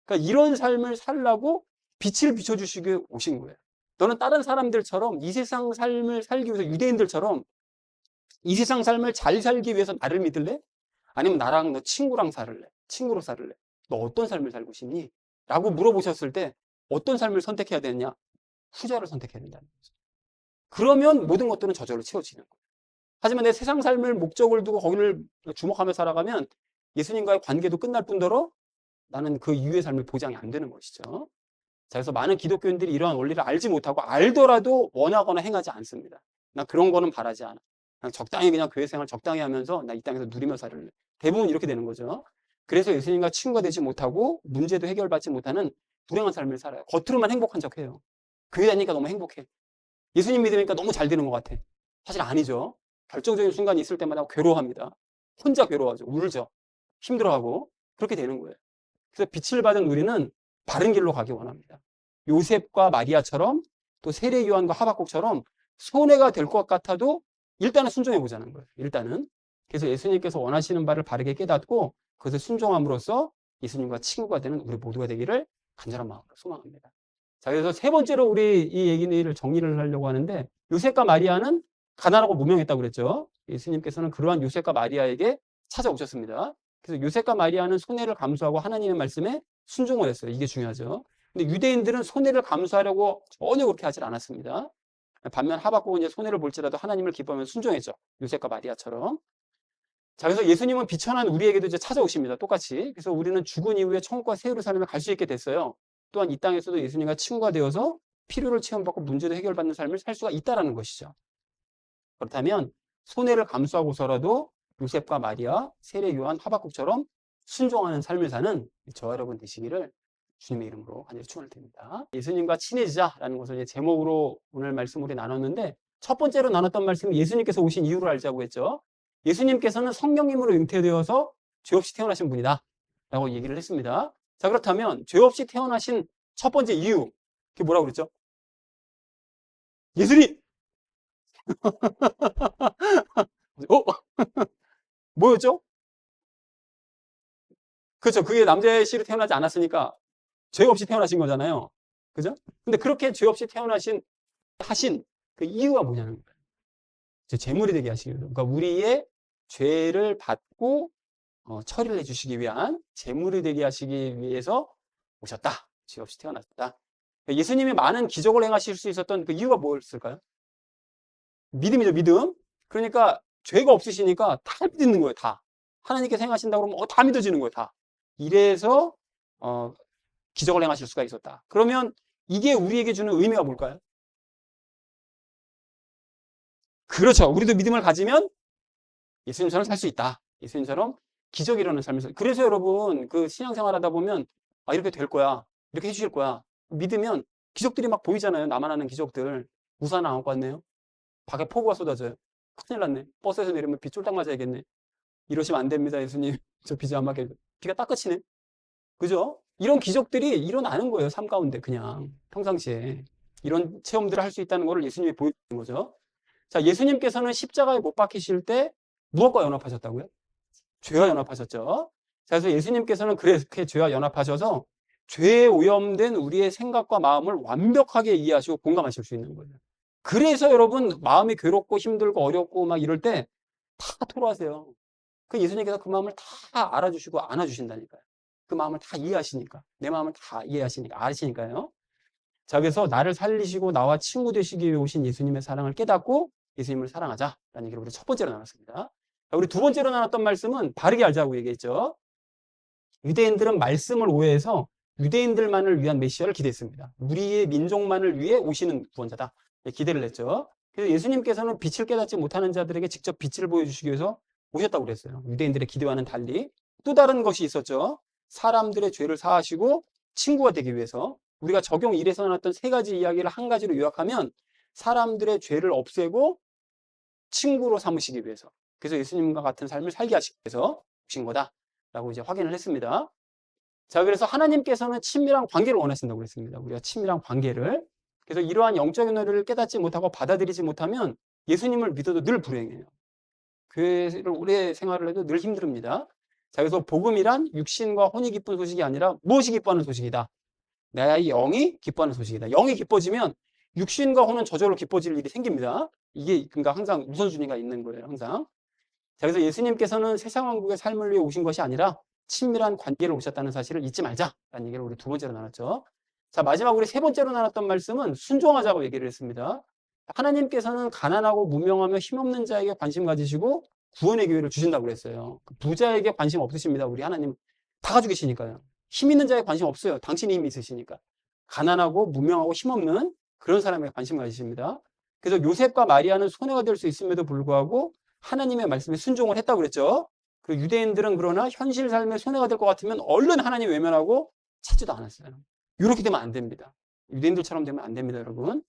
그러니까 이런 삶을 살라고 빛을 비춰주시기 오신 거예요. 너는 다른 사람들처럼 이 세상 삶을 살기 위해서 유대인들처럼 이 세상 삶을 잘 살기 위해서 나를 믿을래? 아니면 나랑 너 친구랑 살을래? 친구로 살을래? 너 어떤 삶을 살고 싶니? 라고 물어보셨을 때 어떤 삶을 선택해야 되느냐? 후자를 선택해야 된다는 거죠. 그러면 모든 것들은 저절로 채워지는 거예요. 하지만 내 세상 삶을 목적을 두고 거기를 주목하며 살아가면 예수님과의 관계도 끝날 뿐더러 나는 그 이후의 삶을 보장이 안 되는 것이죠. 자, 그래서 많은 기독교인들이 이러한 원리를 알지 못하고 알더라도 원하거나 행하지 않습니다. 나 그런 거는 바라지 않아. 그냥 적당히 그냥 교회 생활 적당히 하면서 나 이 땅에서 누리며 살을래. 대부분 이렇게 되는 거죠. 그래서 예수님과 친구가 되지 못하고 문제도 해결받지 못하는 불행한 삶을 살아요. 겉으로만 행복한 척해요. 교회 다니니까 너무 행복해. 예수님 믿으니까 너무 잘 되는 것 같아. 사실 아니죠. 결정적인 순간이 있을 때마다 괴로워합니다. 혼자 괴로워하죠. 울죠. 힘들어하고 그렇게 되는 거예요. 그래서 빛을 받은 우리는 바른 길로 가기 원합니다. 요셉과 마리아처럼 또 세례 요한과 하박국처럼 손해가 될 것 같아도 일단은 순종해 보자는 거예요. 일단은. 그래서 예수님께서 원하시는 바를 바르게 깨닫고 그것을 순종함으로써 예수님과 친구가 되는 우리 모두가 되기를 간절한 마음으로 소망합니다. 자, 그래서 세 번째로 우리 이 얘기를 정리를 하려고 하는데 요셉과 마리아는 가난하고 무명했다고 그랬죠. 예수님께서는 그러한 요셉과 마리아에게 찾아오셨습니다. 그래서 요셉과 마리아는 손해를 감수하고 하나님의 말씀에 순종을 했어요. 이게 중요하죠. 근데 유대인들은 손해를 감수하려고 전혀 그렇게 하질 않았습니다. 반면 하박국은 이제 손해를 볼지라도 하나님을 기뻐하면 순종했죠. 요셉과 마리아처럼. 자, 그래서 예수님은 비천한 우리에게도 이제 찾아오십니다. 똑같이. 그래서 우리는 죽은 이후에 천국과 새 예루살렘에 갈 수 있게 됐어요. 또한 이 땅에서도 예수님과 친구가 되어서 필요를 체험받고 문제도 해결받는 삶을 살 수가 있다는 것이죠. 그렇다면 손해를 감수하고서라도 요셉과 마리아, 세례 요한, 하박국처럼 순종하는 삶을 사는 저와 여러분 되시기를 주님의 이름으로 간절히 축원드립니다. 예수님과 친해지자라는 것을 이제 제목으로 오늘 말씀 우리 나눴는데, 첫 번째로 나눴던 말씀은 예수님께서 오신 이유를 알자고 했죠. 예수님께서는 성령님으로 잉태되어서 죄 없이 태어나신 분이다 라고 얘기를 했습니다. 자, 그렇다면 죄 없이 태어나신 첫 번째 이유, 그게 뭐라고 그랬죠? 예수님! 뭐였죠? 그렇죠. 그게 남자의 씨로 태어나지 않았으니까 죄 없이 태어나신 거잖아요. 그죠? 근데 그렇게 죄 없이 하신 그 이유가 뭐냐는 거예요. 제물이 되게 하시기 위해서. 그러니까 우리의 죄를 받고 처리를 해주시기 위한 제물이 되게 하시기 위해서 오셨다. 죄 없이 태어났다. 예수님이 많은 기적을 행하실 수 있었던 그 이유가 뭐였을까요? 믿음이죠, 믿음. 그러니까 죄가 없으시니까 다 믿는 거예요, 다. 하나님께서 행하신다고 그러면 다 믿어지는 거예요, 다. 이래서 기적을 행하실 수가 있었다. 그러면 이게 우리에게 주는 의미가 뭘까요? 그렇죠. 우리도 믿음을 가지면 예수님처럼 살 수 있다. 예수님처럼 기적이 일어나는 삶을 살. 그래서 여러분 그 신앙생활 하다 보면 이렇게 될 거야. 이렇게 해주실 거야. 믿으면 기적들이 막 보이잖아요. 나만 아는 기적들. 우산 안 갖고 왔네요. 밖에 폭우가 쏟아져요. 큰일 났네. 버스에서 내리면 비 쫄딱 맞아야겠네. 이러시면 안 됩니다, 예수님. 저 비 좀 안 맞게. 비가 딱 그치네. 그죠? 이런 기적들이 일어나는 거예요, 삶 가운데 그냥 평상시에. 이런 체험들을 할 수 있다는 것을 예수님이 보여주는 거죠. 자, 예수님께서는 십자가에 못 박히실 때 무엇과 연합하셨다고요? 죄와 연합하셨죠. 자, 그래서 예수님께서는 그렇게 죄와 연합하셔서 죄에 오염된 우리의 생각과 마음을 완벽하게 이해하시고 공감하실 수 있는 거예요. 그래서 여러분 마음이 괴롭고 힘들고 어렵고 막 이럴 때 다 토로하세요. 그 예수님께서 그 마음을 다 알아주시고 안아주신다니까요. 그 마음을 다 이해하시니까. 내 마음을 다 이해하시니까, 아시니까요. 자, 그래서 나를 살리시고 나와 친구 되시기 위해 오신 예수님의 사랑을 깨닫고 예수님을 사랑하자라는 얘기를 우리 첫 번째로 나눴습니다. 자, 우리 두 번째로 나눴던 말씀은 바르게 알자고 얘기했죠. 유대인들은 말씀을 오해해서 유대인들만을 위한 메시아를 기대했습니다. 우리의 민족만을 위해 오시는 구원자다. 기대를 했죠. 그래서 예수님께서는 빛을 깨닫지 못하는 자들에게 직접 빛을 보여주시기 위해서 오셨다고 그랬어요. 유대인들의 기대와는 달리. 또 다른 것이 있었죠. 사람들의 죄를 사하시고 친구가 되기 위해서. 우리가 적용 1에서 나눴던 세 가지 이야기를 한 가지로 요약하면 사람들의 죄를 없애고 친구로 삼으시기 위해서. 그래서 예수님과 같은 삶을 살게 하시기 위해서 오신 거다라고 이제 확인을 했습니다. 자, 그래서 하나님께서는 친밀한 관계를 원하신다고 그랬습니다. 우리가 친밀한 관계를. 그래서 이러한 영적인 의를 깨닫지 못하고 받아들이지 못하면 예수님을 믿어도 늘 불행해요. 교회를 오래 생활을 해도 늘 힘듭니다. 자, 그래서 복음이란 육신과 혼이 기쁜 소식이 아니라 무엇이 기뻐하는 소식이다. 내 영이 기뻐하는 소식이다. 영이 기뻐지면 육신과 혼은 저절로 기뻐질 일이 생깁니다. 이게 그러니까 항상 우선순위가 있는 거예요. 항상. 자, 그래서 예수님께서는 세상 왕국의 삶을 위해 오신 것이 아니라 친밀한 관계를 오셨다는 사실을 잊지 말자라는 얘기를 우리 두 번째로 나눴죠. 자, 마지막 우리 세 번째로 나눴던 말씀은 순종하자고 얘기를 했습니다. 하나님께서는 가난하고 무명하며 힘없는 자에게 관심 가지시고 구원의 기회를 주신다고 그랬어요. 부자에게 관심 없으십니다. 우리 하나님 다 가지고 계시니까요. 힘 있는 자에 관심 없어요. 당신이 힘이 있으시니까. 가난하고 무명하고 힘없는 그런 사람에게 관심 가지십니다. 그래서 요셉과 마리아는 손해가 될 수 있음에도 불구하고 하나님의 말씀에 순종을 했다고 그랬죠. 그리고 유대인들은 그러나 현실 삶에 손해가 될 것 같으면 얼른 하나님 외면하고 찾지도 않았어요. 이렇게 되면 안 됩니다. 유대인들처럼 되면 안 됩니다, 여러분.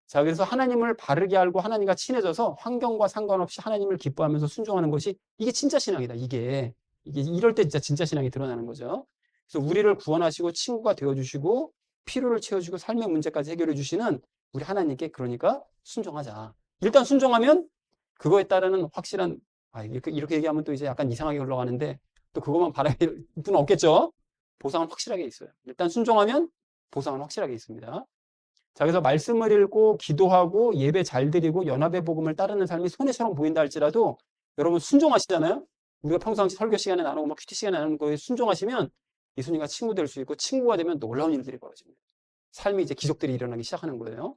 자, 그래서 하나님을 바르게 알고 하나님과 친해져서 환경과 상관없이 하나님을 기뻐하면서 순종하는 것이 이게 진짜 신앙이다. 이게 이럴 때 진짜 신앙이 드러나는 거죠. 그래서 우리를 구원하시고 친구가 되어주시고 필요를 채워주고 삶의 문제까지 해결해 주시는 우리 하나님께 그러니까 순종하자. 일단 순종하면 그거에 따르는 확실한 이렇게 얘기하면 또 이제 약간 이상하게 흘러가는데 또 그것만 바랄 분은 없겠죠. 보상은 확실하게 있어요. 일단 순종하면 보상은 확실하게 있습니다. 자, 그래서 말씀을 읽고 기도하고 예배 잘 드리고 연합의 복음을 따르는 삶이 손해처럼 보인다 할지라도 여러분 순종하시잖아요. 우리가 평상시 설교 시간에 나누고 막 큐티 시간에 나누는 거에 순종하시면 예수님과 친구 될 수 있고 친구가 되면 놀라운 일들이 벌어집니다. 삶이 이제 기적들이 일어나기 시작하는 거예요.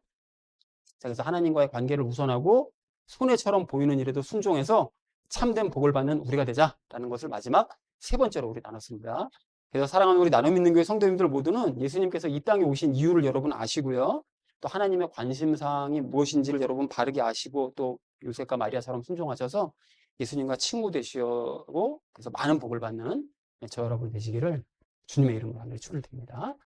자, 그래서 하나님과의 관계를 우선하고 손해처럼 보이는 일에도 순종해서 참된 복을 받는 우리가 되자라는 것을 마지막 세 번째로 우리 나눴습니다. 그래서 사랑하는 우리 나눔 있는 교회 성도님들 모두는 예수님께서 이 땅에 오신 이유를 여러분 아시고요. 또 하나님의 관심사항이 무엇인지를 여러분 바르게 아시고 또 요셉과 마리아처럼 순종하셔서 예수님과 친구 되시고 그래서 많은 복을 받는 저 여러분 되시기를 주님의 이름으로 간절히 축원드립니다.